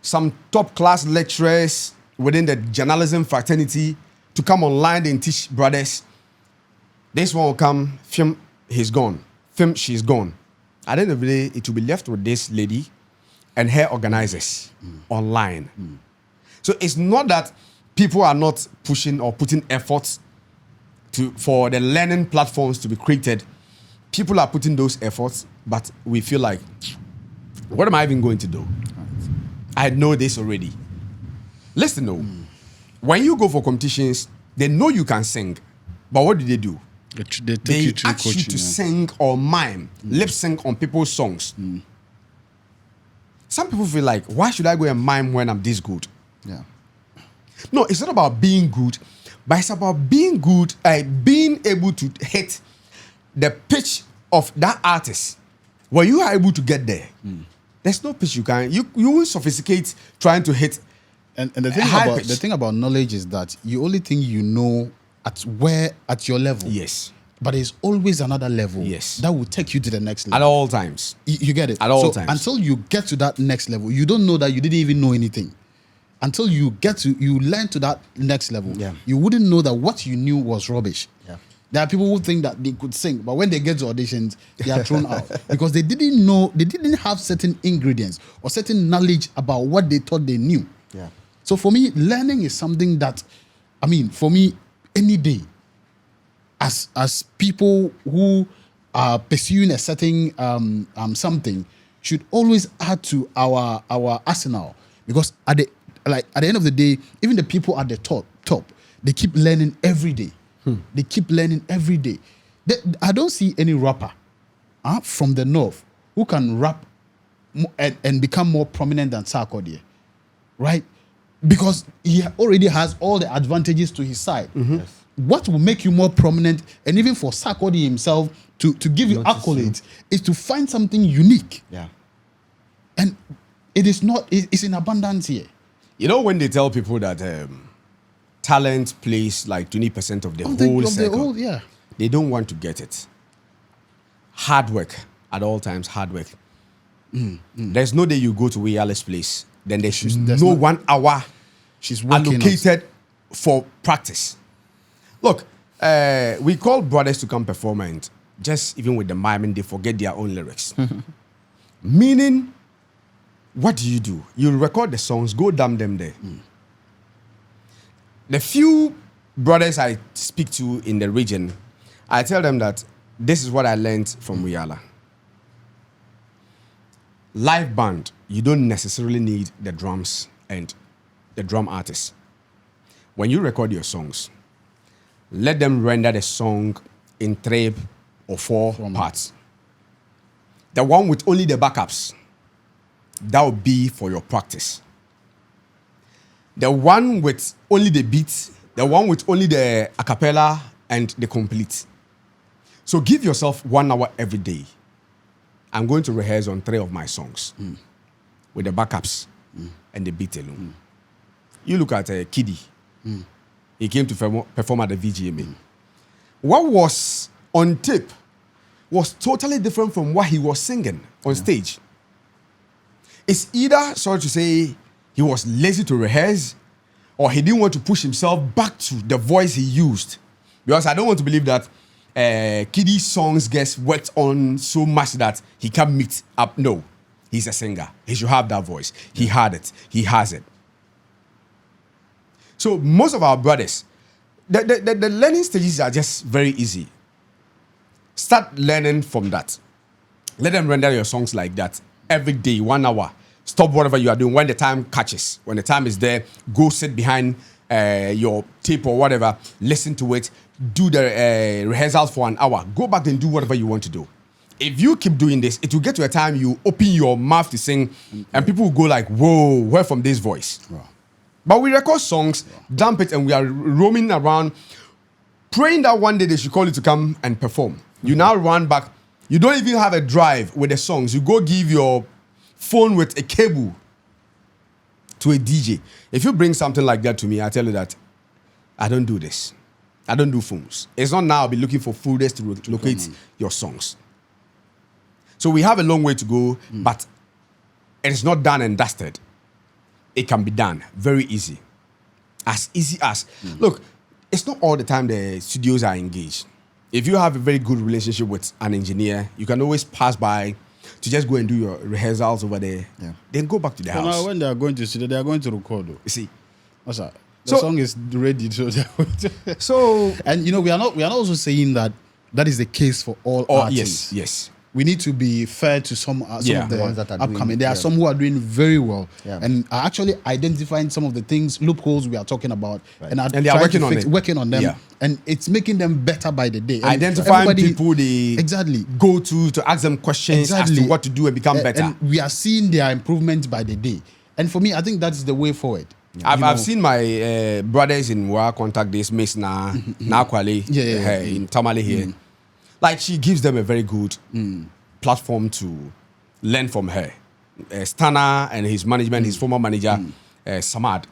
some top class lecturers within the journalism fraternity to come online and teach brothers. This one will come, film, he's gone. Film, she's gone. At the end of the day, it will be left with this lady and her organizers online. So it's not that people are not pushing or putting efforts for the learning platforms to be created. People are putting those efforts, but we feel like, what am I even going to do? I know this already. Listen, though, when you go for competitions, they know you can sing, but what do? They take They you through ask you coaching. to sing or mime, lip sync on people's songs. Some people feel like, why should I go and mime when I'm this good? Yeah. No, it's not about being good, but it's about being good, being able to hit the pitch of that artist. Where you are able to get there, there's no pitch you can. You will sophisticate trying to hit. And the high pitch. thing about knowledge is that you only think you know at your level. Yes. but there's always another level Yes. that will take you to the next At level. all times. You get it? At all So times. until you get to that next level, you don't know that you didn't even know anything. Until you learn to that next level, Yeah. you wouldn't know that what you knew was rubbish. Yeah. There are people who think that they could sing, but when they get to auditions, they are thrown out because they didn't have certain ingredients or certain knowledge about what they thought they knew. Yeah. So for me, learning is something that, for me, any day, as people who are pursuing a certain something, should always add to our arsenal, because at the end of the day, even the people at the top, they keep learning every day. They keep learning every day. I don't see any rapper from the north who can rap and become more prominent than Sarkodie, right? Because he already has all the advantages to his side. Yes. What will make you more prominent, and even for Sarkodie himself to give you Notice accolades, is to find something unique. Yeah. And it's in abundance here. You know, when they tell people that talent plays like 20% of the whole circle, they don't want to get it. Hard work, at all times, hard work. There's no day you go to Wiyaala's place, then there's there's no not- 1 hour She's working allocated for practice. Look, we call brothers to come perform, and just even with the miming, they forget their own lyrics. Meaning, what do? You record the songs, go damn them there. The few brothers I speak to in the region, I tell them that this is what I learned from Wiyaala. Live band, you don't necessarily need the drums and the drum artist. When you record your songs, let them render the song in 3 or 4 parts. The one with only the backups, that will be for your practice. The one with only the beats, the one with only the a cappella and the complete. So give yourself 1 hour every day. I'm going to rehearse on 3 of my songs with the backups and the beat alone. You look at Kiddy. He came to perform at the VGMA. What was on tape was totally different from what he was singing on stage. It's either, sorry to say, he was lazy to rehearse, or he didn't want to push himself back to the voice he used. Because I don't want to believe that Kiddy's songs gets worked on so much that he can't meet up. No, he's a singer. He should have that voice. He had it. He has it. So most of our brothers, the learning stages are just very easy. Start learning from that. Let them render your songs like that every day, 1 hour. Stop whatever you are doing. When the time catches, when the time is there, go sit behind your tape or whatever, listen to it, do the rehearsals for 1 hour. Go back and do whatever you want to do. If you keep doing this, it will get to a time you open your mouth to sing and people will go like, whoa, where from this voice? Wow. But we record songs, dump it, and we are roaming around, praying that one day they should call you to come and perform. You now run back. You don't even have a drive with the songs. You go give your phone with a cable to a DJ. If you bring something like that to me, I tell you that I don't do this. I don't do phones. It's not now I'll be looking for folders to locate your songs. So we have a long way to go, but it's not done and dusted. It can be done very easy. As easy as, look, it's not all the time the studios are engaged. If you have a very good relationship with an engineer, you can always pass by to just go and do your rehearsals over there. Yeah. Then go back to the So house. now when they are going to studio, they are going to record. Though. You see. What's that? The So- song is ready. So, they are going to- So, and we are not also saying that is the case for all artists. yes. We need to be fair to some Yeah. of the The ones that are upcoming. doing- There are yeah. some who are doing very well Yeah. and are actually identifying some of the things, loopholes we are talking about, Right. and are And they are trying working to on it. working on them, Yeah. and it's making them better by the day. And Identifying everybody- people they exactly. go to ask them questions as to what to do and become better. And we are seeing their improvement by the day. And for me, I think that's the way forward. I've seen my brothers in Wa contact this Miss Na Kwale Yeah. in Tamale here. Like she gives them a very good platform to learn from her. Stana and his management, his former manager, Samad,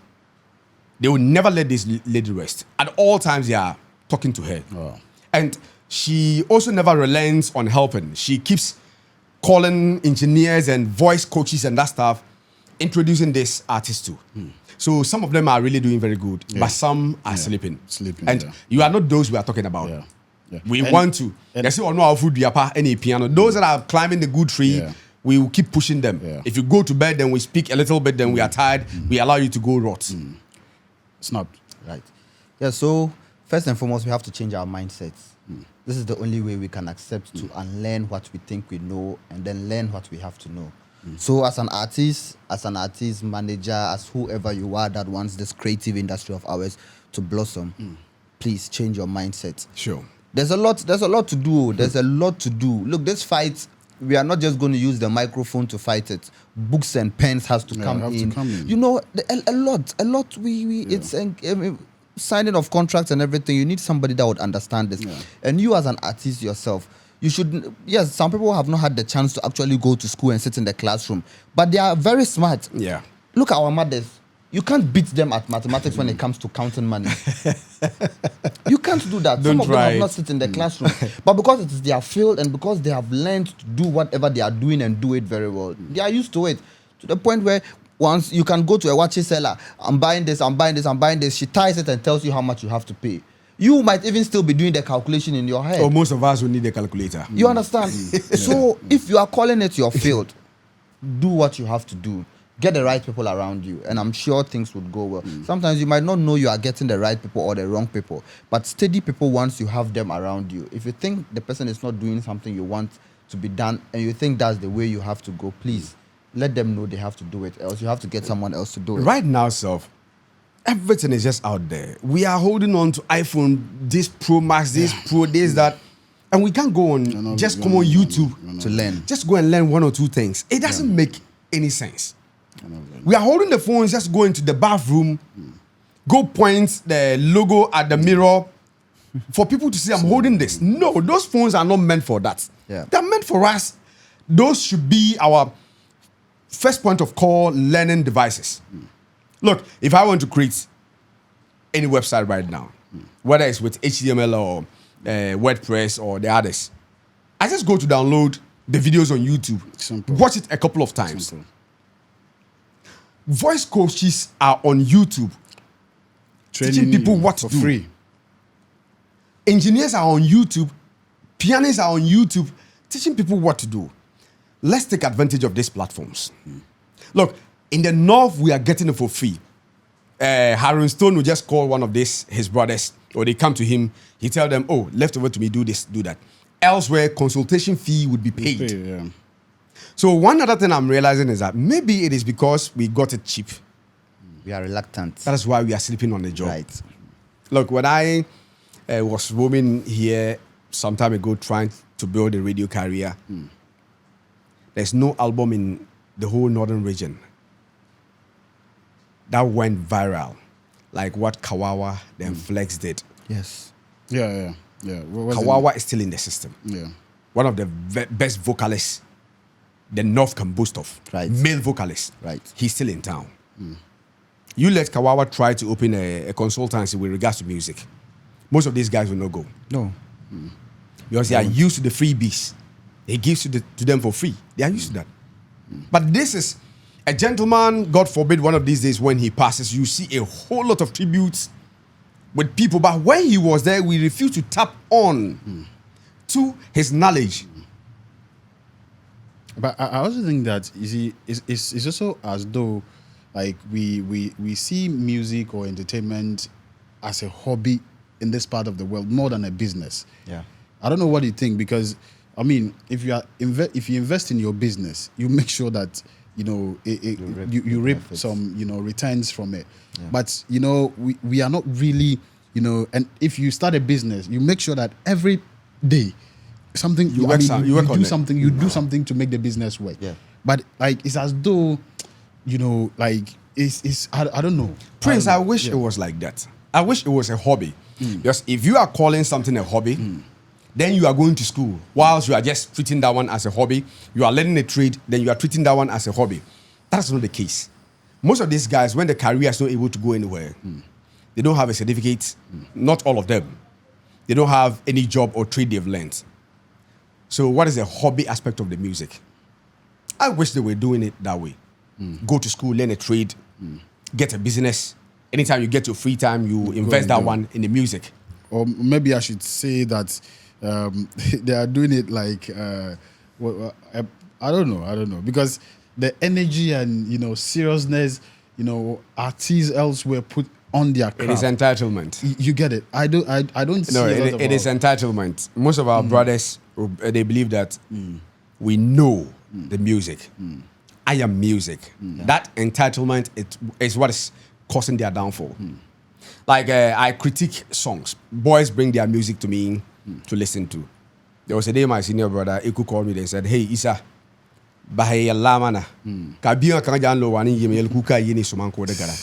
they will never let this lady rest. At all times, they are talking to her. Oh. And she also never relents on helping. She keeps calling engineers and voice coaches and that stuff, introducing this artist to. So some of them are really doing very good, but some are sleeping. And you are not those we are talking about. We want to. They say, oh no, food any piano. Those that are climbing the good tree, we will keep pushing them. If you go to bed, then we speak a little bit, then we are tired. We allow you to go rot. It's not right. Yeah. So first and foremost, we have to change our mindsets. This is the only way we can accept to unlearn what we think we know and then learn what we have to know. So as an artist, manager, as whoever you are that wants this creative industry of ours to blossom, please change your mindset. Sure. There's a lot to do. There's a lot to do. Look, this fight, we are not just going to use the microphone to fight it. Books and pens has to come in. You know, a lot. It's signing of contracts and everything. You need somebody that would understand this. And you as an artist yourself, you should, yes, some people have not had the chance to actually go to school and sit in the classroom, but they are very smart. Yeah. Look at our mothers. You can't beat them at mathematics when it comes to counting money. You can't do that. Some of them have not sit in the classroom. But because it is their field and because they have learned to do whatever they are doing and do it very well, they are used to it. To the point where once you can go to a watch seller, I'm buying this. She ties it and tells you how much you have to pay. You might even still be doing the calculation in your head. Or most of us will need a calculator. You understand? So if you are calling it your field, do what you have to do. Get the right people around you, and I'm sure things would go well. Sometimes you might not know you are getting the right people or the wrong people, but steady people once you have them around you. If you think the person is not doing something you want to be done, and you think that's the way you have to go, please let them know they have to do it, else you have to get someone else to do it. Right now, self, everything is just out there. We are holding on to iPhone, this Pro Max, this Pro, this, that. And we can't go on, come on YouTube to learn. Just go and learn one or two things. It doesn't make any sense. We are holding the phones, just go into the bathroom, go point the logo at the mirror for people to see I'm holding this. No, those phones are not meant for that. They're meant for us. Those should be our first point of call learning devices. Look, if I want to create any website right now, whether it's with HTML or WordPress or the others, I just go to download the videos on YouTube, watch it a couple of times. Voice coaches are on YouTube teaching people what to do. Free. Engineers are on YouTube, pianists are on YouTube teaching people what to do. Let's take advantage of these platforms. Look, in the North, we are getting it for free. Harry Stone will just call one of his brothers, or they come to him. He tell them, oh, left over to me, do this, do that. Elsewhere, consultation fee would be paid. So one other thing I'm realizing is that maybe it is because we got it cheap. We are reluctant. That is why we are sleeping on the job. Right. Look, when I was roaming here some time ago trying to build a radio career, there's no album in the whole northern region that went viral like what Kawawa then Flex did. Yes. Yeah. Kawawa is still in the system. One of the best vocalists the North can boast of. Right. Male vocalist. Right. He's still in town. You let Kawawa try to open a consultancy with regards to music. Most of these guys will not go. No. Because they are used to the freebies. He gives to them for free. They are used to that. But this is a gentleman, God forbid, one of these days when he passes, you see a whole lot of tributes with people. But when he was there, we refused to tap on to his knowledge. But I also think that, you see, it's also as though like we see music or entertainment as a hobby in this part of the world more than a business. Yeah. I don't know what you think, because I mean, if you invest in your business, you make sure that you reap some returns from it. Yeah. But we are not really and if you start a business, you make sure that every day something you do something to make the business work. Yeah. But like it's as though like it's I don't know. Prince, I wish it was like that. I wish it was a hobby. Because if you are calling something a hobby, then you are going to school. Whilst you are just treating that one as a hobby, you are learning a trade, then you are treating that one as a hobby. That's not the case. Most of these guys, when the career is not able to go anywhere, they don't have a certificate. Not all of them. They don't have any job or trade they've learned. So what is the hobby aspect of the music? I wish they were doing it that way. Go to school, learn a trade, get a business. Anytime you get your free time, you invest that one in the music. Or maybe I should say that they are doing it like I don't know because the energy and seriousness artists elsewhere put on their craft. It is entitlement. You get it. I don't see No, a lot of it is entitlement. Most of our brothers, they believe that we know the music. I am music. That entitlement is what is causing their downfall. Like I critique songs. Boys bring their music to me to listen to. There was a day my senior brother Iku called me. They said, "Hey Isa, bahaya lamana. Kabiya kanjan lo wani yemi el kuka yini sumanko de gara."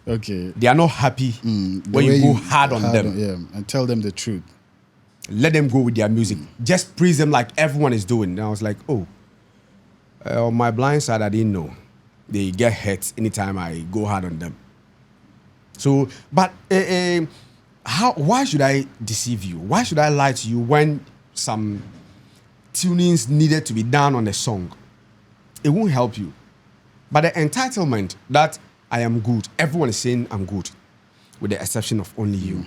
Okay. They are not happy when you go hard on them. And tell them the truth. Let them go with their music. Just praise them like everyone is doing. And I was like, oh, on my blind side, I didn't know. They get hurt anytime I go hard on them. So, but why should I deceive you? Why should I lie to you when some tunings needed to be done on a song? It won't help you. But the entitlement that I am good, everyone is saying I'm good, with the exception of only you.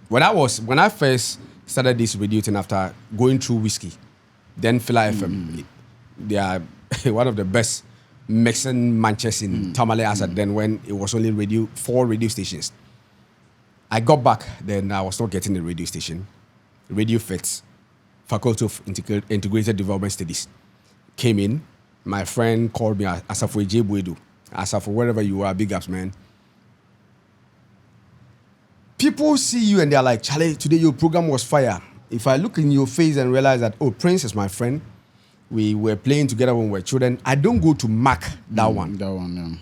When I first started this radio thing after going through Whiskey, then Fila FM, they are one of the best mixing manches in Tamale Asad then when it was only 4 radio stations. I got back, then I was not getting a radio station. Radio Fits, Faculty of Integrated Development Studies, came in. My friend called me, Asafo Ejebuedu. Asafo, wherever you are, big ups, man. People see you and they're like, Charlie, today your program was fire. If I look in your face and realize that, oh, Prince is my friend, we were playing together when we were children, I don't go to mark that one. That one, yeah.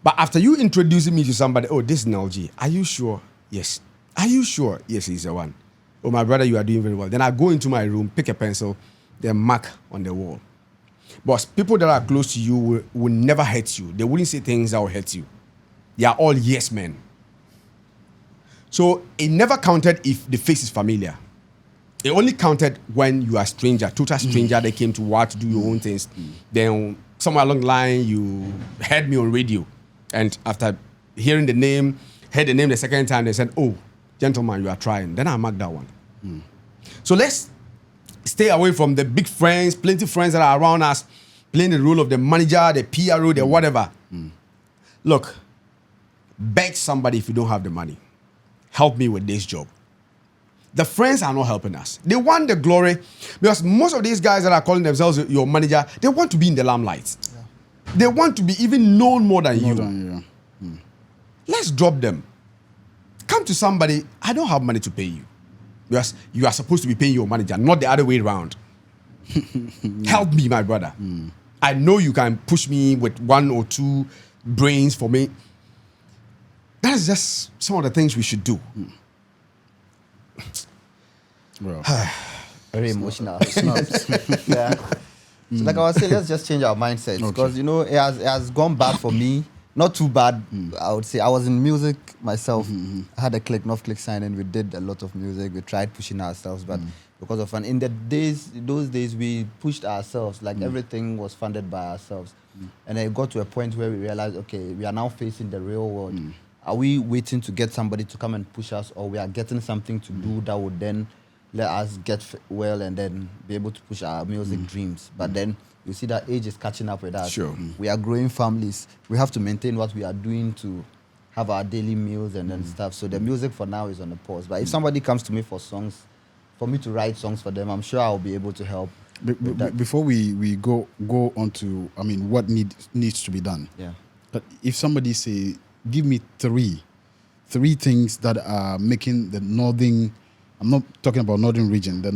But after you introducing me to somebody, oh, this is Nel Gee. Are you sure? Yes. Are you sure? Yes, he's the one. Oh, my brother, you are doing very well. Then I go into my room, pick a pencil, then mark on the wall. But people that are close to you will never hurt you. They wouldn't say things that will hurt you. They are all yes men. So it never counted if the face is familiar. It only counted when you are a stranger, total stranger. They came to work to do your own things. Then somewhere along the line, you heard me on radio. And after hearing the name, heard the name the second time, they said, oh, gentleman, you are trying. Then I marked that one. So let's stay away from the big friends, plenty of friends that are around us, playing the role of the manager, the PRO, the whatever. Look, beg somebody if you don't have the money. Help me with this job. The friends are not helping us. They want the glory because most of these guys that are calling themselves your manager, they want to be in the limelight. Yeah. They want to be even known more than you. Let's drop them. Come to somebody, I don't have money to pay you. Because you are supposed to be paying your manager, not the other way around. Help me, my brother. I know you can push me with 1 or 2 brains for me. That's just some of the things we should do. Bro. Very emotional. Yeah. So like I was saying, let's just change our mindset because it has gone bad for me. Not too bad, I would say. I was in music myself. I had a North Click sign and we did a lot of music. We tried pushing ourselves, but because of in those days we pushed ourselves. Like everything was funded by ourselves. And then it got to a point where we realized, okay, we are now facing the real world. Are we waiting to get somebody to come and push us, or we are getting something to do that would then let us get well and then be able to push our music dreams? But then you see that age is catching up with us. Sure. We are growing families. We have to maintain what we are doing to have our daily meals and then stuff. So the music for now is on a pause. But if somebody comes to me for songs, for me to write songs for them, I'm sure I'll be able to help. Before we go on to, what needs to be done. Yeah. But if somebody say, give me three things that are making the northern, I'm not talking about northern region, the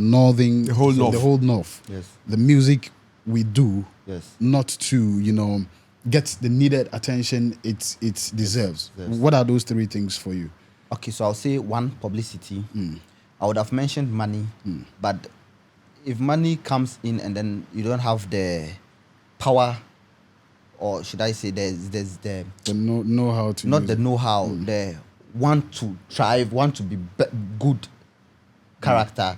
whole north. Yes. The music we do, yes, not to, get the needed attention it deserves. Yes. What are those 3 things for you? Okay, so I'll say 1, publicity. I would have mentioned money, but if money comes in and then you don't have the power, or should I say there's the know-how to not use the it. know-how, the want to thrive, want to be good character,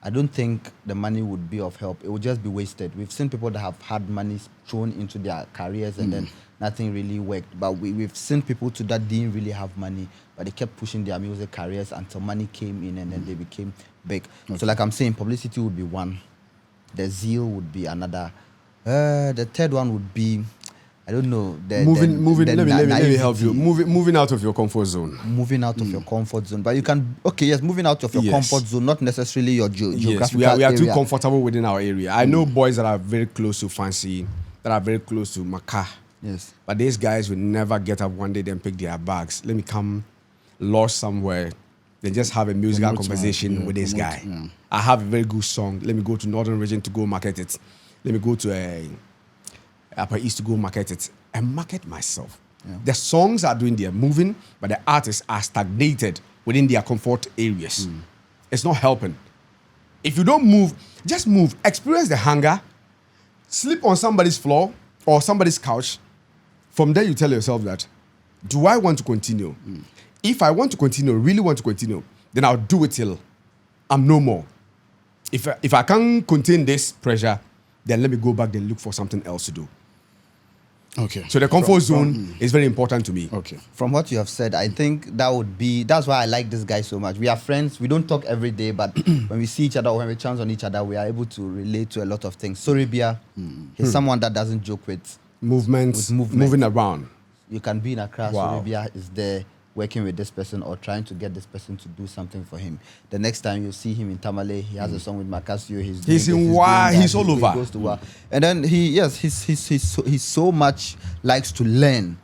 I don't think the money would be of help. It would just be wasted. We've seen people that have had money thrown into their careers and then nothing really worked. But we've seen people too that didn't really have money, but they kept pushing their music careers until money came in and then they became big. Okay. So like I'm saying, publicity would be one. The zeal would be another. The third one would be, I don't know. Moving. Let me help you. Moving out of your comfort zone. Moving out of your comfort zone, but you can. Okay, yes, moving out of your comfort zone, not necessarily your geographical we are too area. comfortable within our area. I know boys that are very close to Fancy, that are very close to Maka. Yes. But these guys will never get up one day and pick their bags. Let me come lost somewhere. Then just have a musical conversation with this guy. Yeah. I have a very good song. Let me go to Northern Region to go market it. Let me go to Upper East to go market it and market myself. Yeah. The songs are doing their moving, but the artists are stagnated within their comfort areas. It's not helping. If you don't move, just move. Experience the hunger. Sleep on somebody's floor or somebody's couch. From there, you tell yourself that, do I want to continue? If I want to continue, really want to continue, then I'll do it till I'm no more. If I can't contain this pressure, then let me go back and look for something else to do. Okay. So the comfort zone is very important to me. Okay. From what you have said, I think that's why I like this guy so much. We are friends. We don't talk every day, but when we see each other or when we chance on each other, we are able to relate to a lot of things. Soribia, he's someone that doesn't joke with movement. Moving around. You can be in Accra, Wow. Soribia is there working with this person or trying to get this person to do something for him. The next time you see him in Tamale, he has a song with Macasio. He's in Wa. He's all over. He goes to Wa. And then he so much likes to learn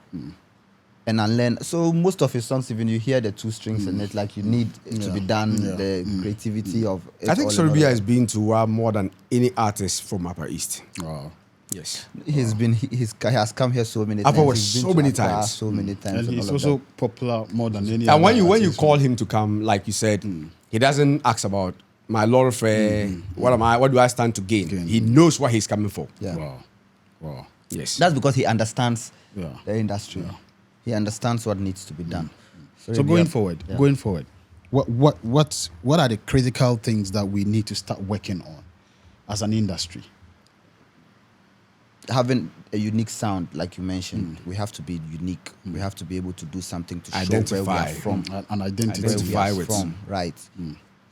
and unlearn. So most of his songs, even you hear the two strings in it, like you need it to be done, the creativity of it. I think Soribia has been to Wa more than any artist from Upper East. Wow. Yes. He has come here so many times. Upper West so many times. So many times. And he's also popular more than any And other when you artist. call him to come, like you said, he doesn't ask about my law fare, what do I stand to gain? He knows what he's coming for. Yeah. Wow. Yes. That's because he understands Yeah. the industry. Yeah. He understands what needs to be done. So going forward, what are the critical things that we need to start working on as an industry? Having a unique sound, like you mentioned, we have to be unique. We have to be able to do something to Identify. show where we are from, An identity. where we are with. from, right?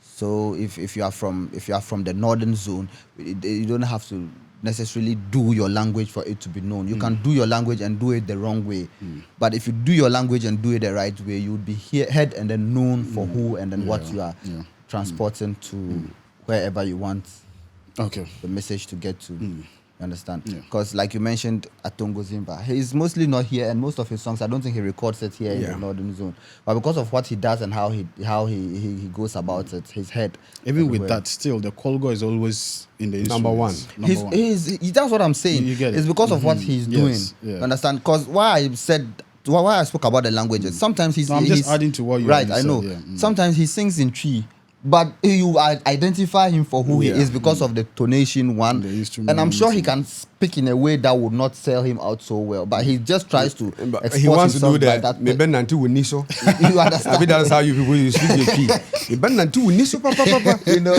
So if you are from the northern zone, you don't have to necessarily do your language for it to be known. You can do your language and do it the wrong way, but if you do your language and do it the right way, you would be heard and then known for who and then what you are transporting to wherever you want Okay. the message to get to. You understand? Because like you mentioned, Atongo Zimba, he's mostly not here, and most of his songs, I don't think he records it here in the northern zone. But because of what he does and how he goes about it, his head. Even everywhere. with that, still the Kolgo is always in the Number one. instruments. That's what I'm saying. You get it. It's because of what he's doing. Yeah. You understand? Because why I spoke about the languages. Sometimes I'm just adding to what you right. already I know. said, yeah. Sometimes he sings in tree, but you identify him for who he is because of the tonation one. The instrument. And I'm sure he can speak in a way that would not sell him out so well. But he just tries to export He wants to himself do by that. that. Maybe Nantu will niso. You understand? I mean, that's how you people use your key. Maybe Nantu will niso, papa. You know,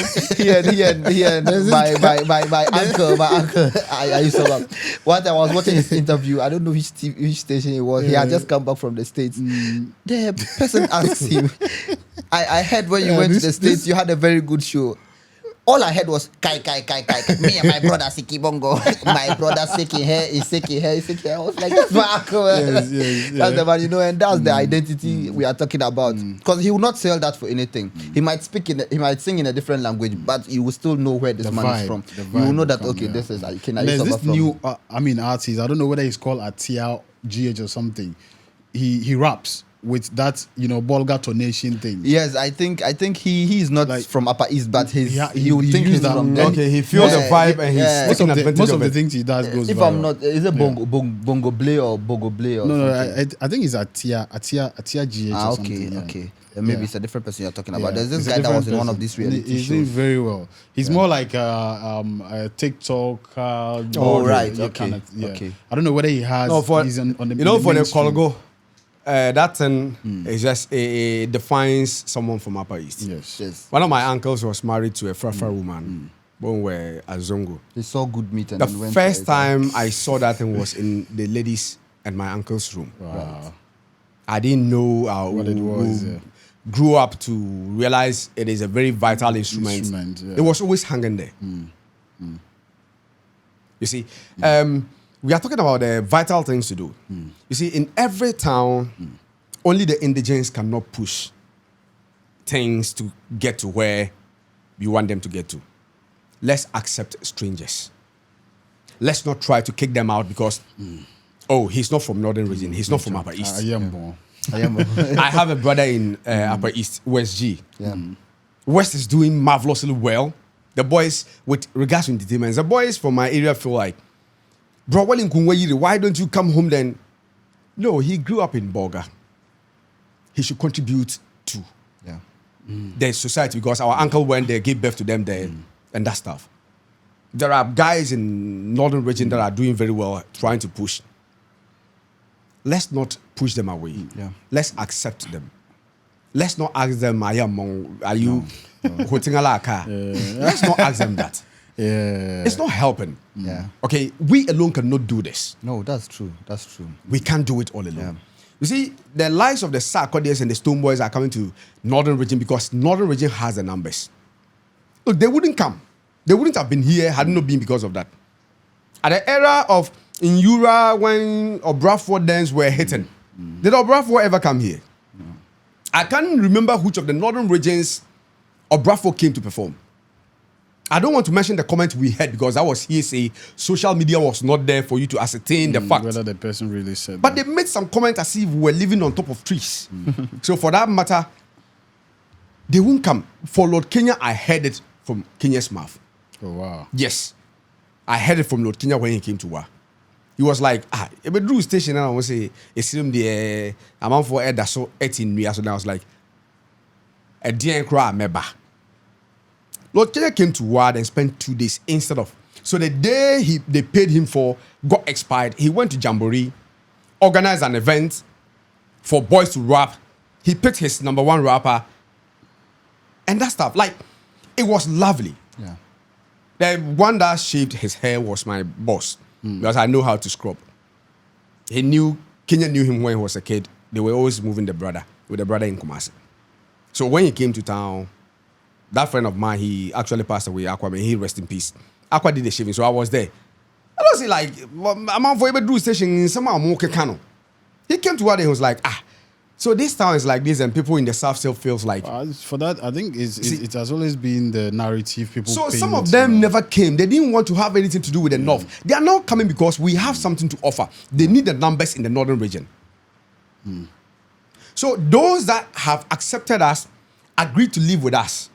my uncle, I used to love. Once I was watching his interview, I don't know which station it was. He had just come back from the States. The person asked him, I heard when you went to the States, you had a very good show. All I heard was kai. Me and my brother Siki Bongo. My brother Siki hair is Siki hair. I was like, that's my uncle. That's the man, you know, and that's the identity we are talking about. Because he will not sell that for anything. He might sing in a different language, but you will still know where this man is from. You will know that this is There's this new artist. I don't know whether he's called Atia GH or something. He raps with that, Bolga tonation thing. Yes, I think he is not from Upper East, but you would think he's from there. Okay, he feels the vibe and he's taking advantage most of of the it. things he does goes If viral. I'm not, is it Bongo Blay or Bogo Blay or No, something? I think it's Atia GH or something. Okay. Maybe it's a different person you're talking about. Yeah. There's this It's a guy that was in different one of person. these reality He's doing shows. very well. He's more like a TikTok. Right. Okay. Kind of, Okay. I don't know whether he has. No, for he's on the for the mainstream. Kolgo, that thing is just defines someone from Upper East. Yes. One of my uncles was married to a Frafra woman. When we were at Zongo. They saw good meat and the then went first for it. time I saw that thing was in the ladies and my uncle's room. Wow. I didn't know What it was, grew up to realize it is a very vital instrument. Yeah. It was always hanging there. You see, we are talking about the vital things to do. You see, in every town, only the indigents cannot push things to get to where you want them to get to. Let's accept strangers. Let's not try to kick them out because, he's not from Northern Region. He's not from Upper East. I have a brother in Upper East, West G. Yeah. West is doing marvelously well. The boys, with regards to entertainment, the boys from my area feel like, bro, why don't you come home then? No, he grew up in Boga. He should contribute to the society because our uncle went there, gave birth to them there, and that stuff. There are guys in Northern Region that are doing very well, trying to push. Let's not push them away. Let's accept them. Let's not ask them, are you holding a laka? Let's not ask them that. It's not helping. Okay, we alone cannot do this. No, that's true. We can't do it all alone. You see, the lives of the Sarkodis and the Stone Boys are coming to Northern Region because Northern Region has the numbers. Look, they wouldn't come. They wouldn't have been here had it not been because of that. At the era of Inura, when Obrafour dance were hitting, did Obrafour ever come here? I can't remember which of the Northern Regions Obrafour came to perform. I don't want to mention the comment we had because that was hearsay. Social media was not there for you to ascertain the fact. Whether the person really said But that. they made some comment as if we were living on top of trees. So for that matter, they won't come. For Lord Kenya, I heard it from Kenya's mouth. Oh, wow. Yes. I heard it from Lord Kenya when he came to Wa. He was like, if I drew station and I was say, it's him the amount for Ed so 18 years. So I was like, a dear cry, meba. Lord Kenya came to Ward and spent 2 days instead of. So the day they paid him for got expired. He went to Jamboree, organized an event for boys to rap. He picked his number 1 rapper and that stuff. Like, it was lovely. Yeah. The one that shaved his hair was my boss because I know how to scrub. Kenya knew him when he was a kid. They were always moving with the brother in Kumasi. So when he came to town, that friend of mine, he actually passed away, Aqua, may he rest in peace. Aqua did the shaving, so I was there. I don't see like, I'm for Drew station in some Kano. He came to what he was like, so this town is like this and people in the south still feels like. For that, I think it has always been the narrative people. So some of them never came. They didn't want to have anything to do with the north. They are now coming because we have something to offer. They need the numbers in the northern region. So those that have accepted us, agreed to live with us,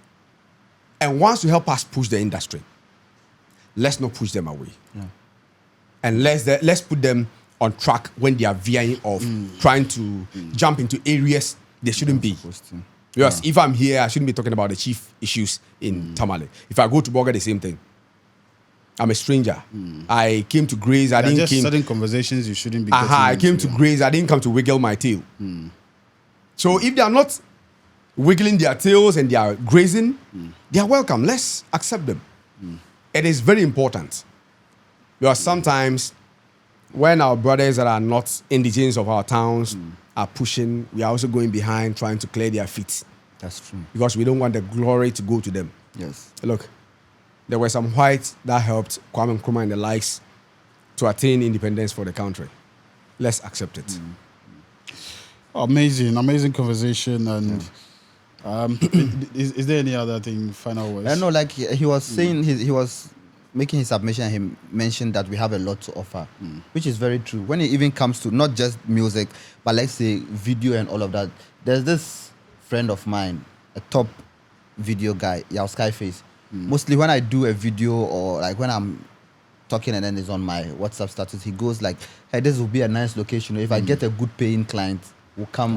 and wants to help us push the industry, let's not push them away. And let's put them on track when they are veering off, trying to jump into areas they shouldn't be. Because if I'm here, I shouldn't be talking about the chief issues in Tamale. If I go to Boga, the same thing. I'm a stranger. I came to Grace. I didn't came. Certain conversations you shouldn't be. I came to Grace. I didn't come to wiggle my tail. So if they are not wiggling their tails and they are grazing, they are welcome. Let's accept them. It is very important. Because sometimes when our brothers that are not indigents of our towns are pushing, we are also going behind trying to clear their feet. That's true. Because we don't want the glory to go to them. Yes. Look, there were some whites that helped Kwame Nkrumah and the likes to attain independence for the country. Let's accept it. Amazing conversation. And is there any other thing, final words? I know, like he was saying, he was making his submission and he mentioned that we have a lot to offer, which is very true. When it even comes to not just music, but let's say video and all of that, there's this friend of mine, a top video guy, Yao Skyface. Mostly when I do a video or like when I'm talking and then it's on my WhatsApp status, he goes like, hey, this will be a nice location. If I get a good paying client, will come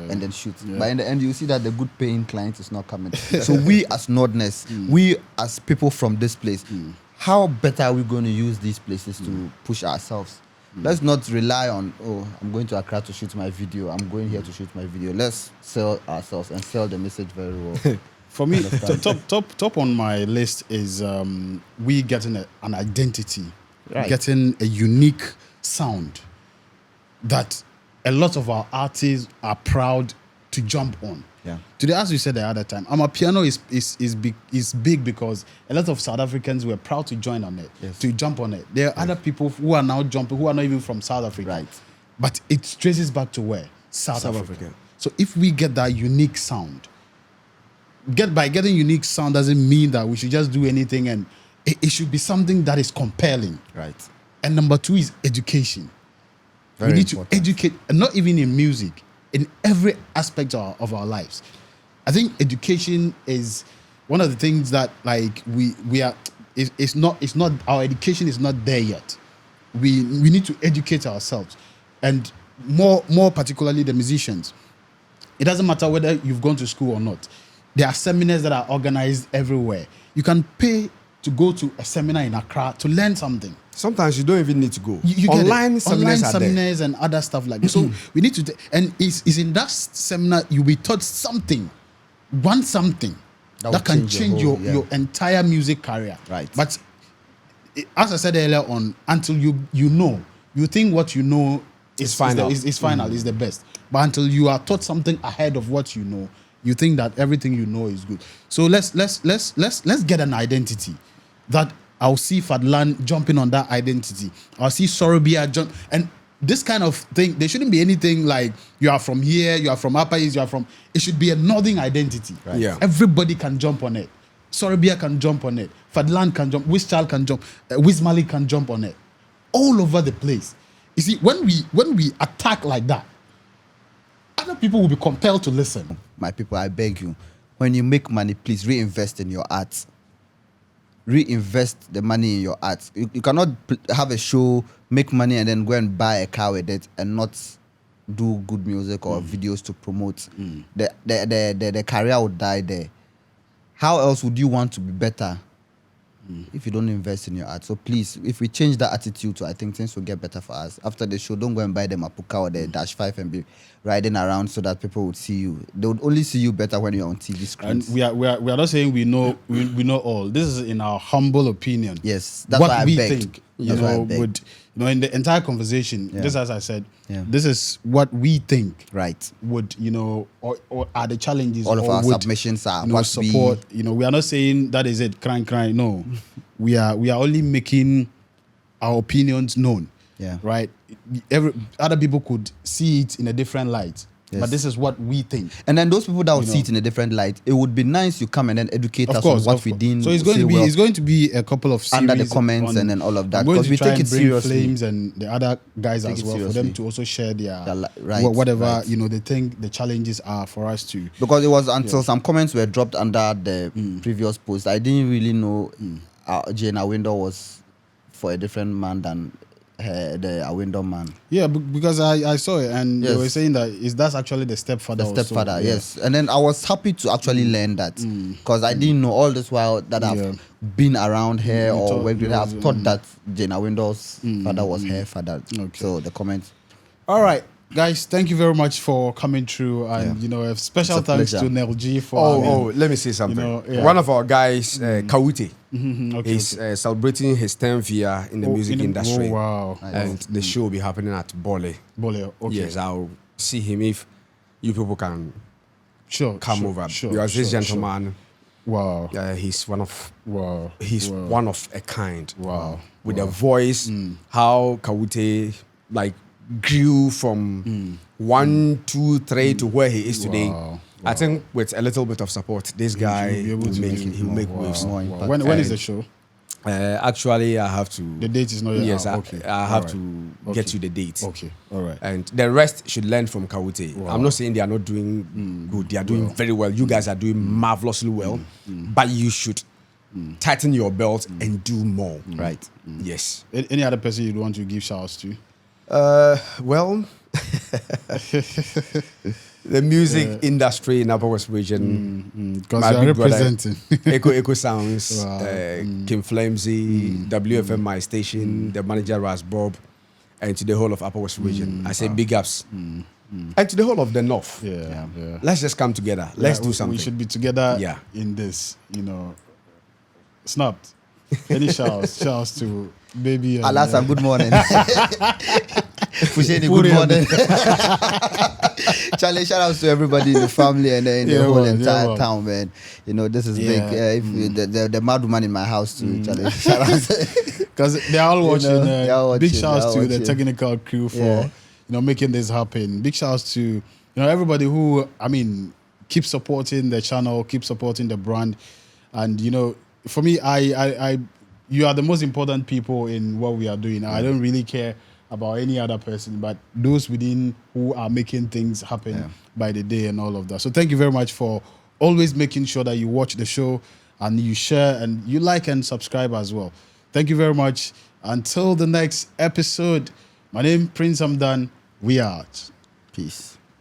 and then shoot. But in the end, you see that the good paying client is not coming. So we as Nordness, we as people from this place, how better are we going to use these places to push ourselves? Let's not rely on, I'm going to Accra to shoot my video. I'm going here to shoot my video. Let's sell ourselves and sell the message very well. For me, top on my list is we getting an identity, getting a unique sound that a lot of our artists are proud to jump on. Yeah. Today, as we said the other time, Amapiano is big because a lot of South Africans were proud to join on it, to jump on it. There are other people who are now jumping, who are not even from South Africa. Right. But it traces back to where? South Africa. So if we get that unique sound, by getting unique sound doesn't mean that we should just do anything, and it should be something that is compelling. Right. And number 2 is education. Very we need important. to educate, and not even in music, in every aspect of our lives. I think education is one of the things that like we are. It's not our education is not there yet. We need to educate ourselves, and more particularly the musicians. It doesn't matter whether you've gone to school or not. There are seminars that are organized everywhere. You can pay to go to a seminar in Accra to learn something. Sometimes you don't even need to go. You online seminars and other stuff like that. So we need to, and it's in that seminar you'll be taught something, something that can change your entire music career. Right. But as I said earlier on, until you think what you know is final, is the best. But until you are taught something ahead of what you know, you think that everything you know is good. So let's get an identity that I'll see Fadlan jumping on that identity. I'll see Sorobia jump, and this kind of thing. There shouldn't be anything like you are from here, you are from Upper East, you are from. It should be a northern identity. Right. Yeah. Everybody can jump on it. Sorobia can jump on it. Fadlan can jump. Wizchild can jump. Wizmali can jump on it. All over the place. You see, when we attack like that, other people will be compelled to listen. My people, I beg you, when you make money, please reinvest in your art. Reinvest the money in your art. You cannot have a show, make money, and then go and buy a car with it and not do good music or videos to promote. The career would die there. How else would you want to be better if you don't invest in your art? So please, if we change that attitude, I think things will get better for us. After the show, don't go and buy the Mapuka or the Dash 5 and be riding around so that people would see you. They would only see you better when you're on TV screens. And we are not saying we know all. This is in our humble opinion. Yes, that's what why I we begged. think. In the entire conversation, just as I said, this is what we think. Right. Would or are the challenges? All of or our would, submissions are what support. We are not saying that is it. Crying. No, we are only making our opinions known. Yeah. Right. Other people could see it in a different light. Yes. But this is what we think. And then those people that would see it in a different light, it would be nice you come and then educate us on what we didn't. So it's going to be a couple of series under the comments and then all of that, because we take it seriously. Flames and the other guys as well for them to also share their whatever they think the challenges are for us to. Because it was until some comments were dropped under the previous post, I didn't really know Jane Awindo was for a different man than the Awindo man. Yeah, because I saw it and they were saying that's actually the stepfather. The stepfather, yes. And then I was happy to actually learn that because I didn't know all this while that I've been around her or worked with her. I've thought that Jane Awindo's father was her father. Okay. So the comments. All right. Guys, thank you very much for coming through, and a special thanks to Nel Gee for. Let me say something. One of our guys, Kawute, is celebrating his 10th year in the music industry. Oh, wow! And the show will be happening at Bole. Okay. Yes, I'll see him if you people can come over. Because this gentleman, wow, he's one of one of a kind. Wow, with a voice, how Kawute grew from 1, 2, 3 to where he is today. Wow. I think with a little bit of support, this guy will make waves. When is the show? Actually, I have to. The date is not yet. Yes, okay. I have to get you the date. Okay, all right. And the rest should learn from Kawute. Wow. I'm not saying they are not doing good. They are doing very well. You guys are doing marvelously well. But you should tighten your belt and do more. Right. Yes. Any other person you'd want to give shouts to? Well, the music industry in Upper West Region. Because you are representing. Echo Sounds, Kim Flamesy, WFM My Station, the manager Ras Bob, and to the whole of Upper West region. I say big ups. And to the whole of the North. Yeah. Let's just come together. Let's do something. We should be together Yeah. in this, Snapped. Any shouts to baby. Alasan, good morning. Fusheni, good morning. Charlie, shout outs to everybody in the family and in the whole entire town, man. This is big. If the mad woman in my house too, Charlie. Shout outs. Because they're all watching. Big shouts to the watching. technical crew for making this happen. Big shouts to everybody who keep supporting the channel, keep supporting the brand, and for me, I you are the most important people in what we are doing. I don't really care about any other person, but those within who are making things happen by the day and all of that. So thank you very much for always making sure that you watch the show and you share and you like and subscribe as well. Thank you very much. Until the next episode, my name is Prince Hamdan. We are out. Peace.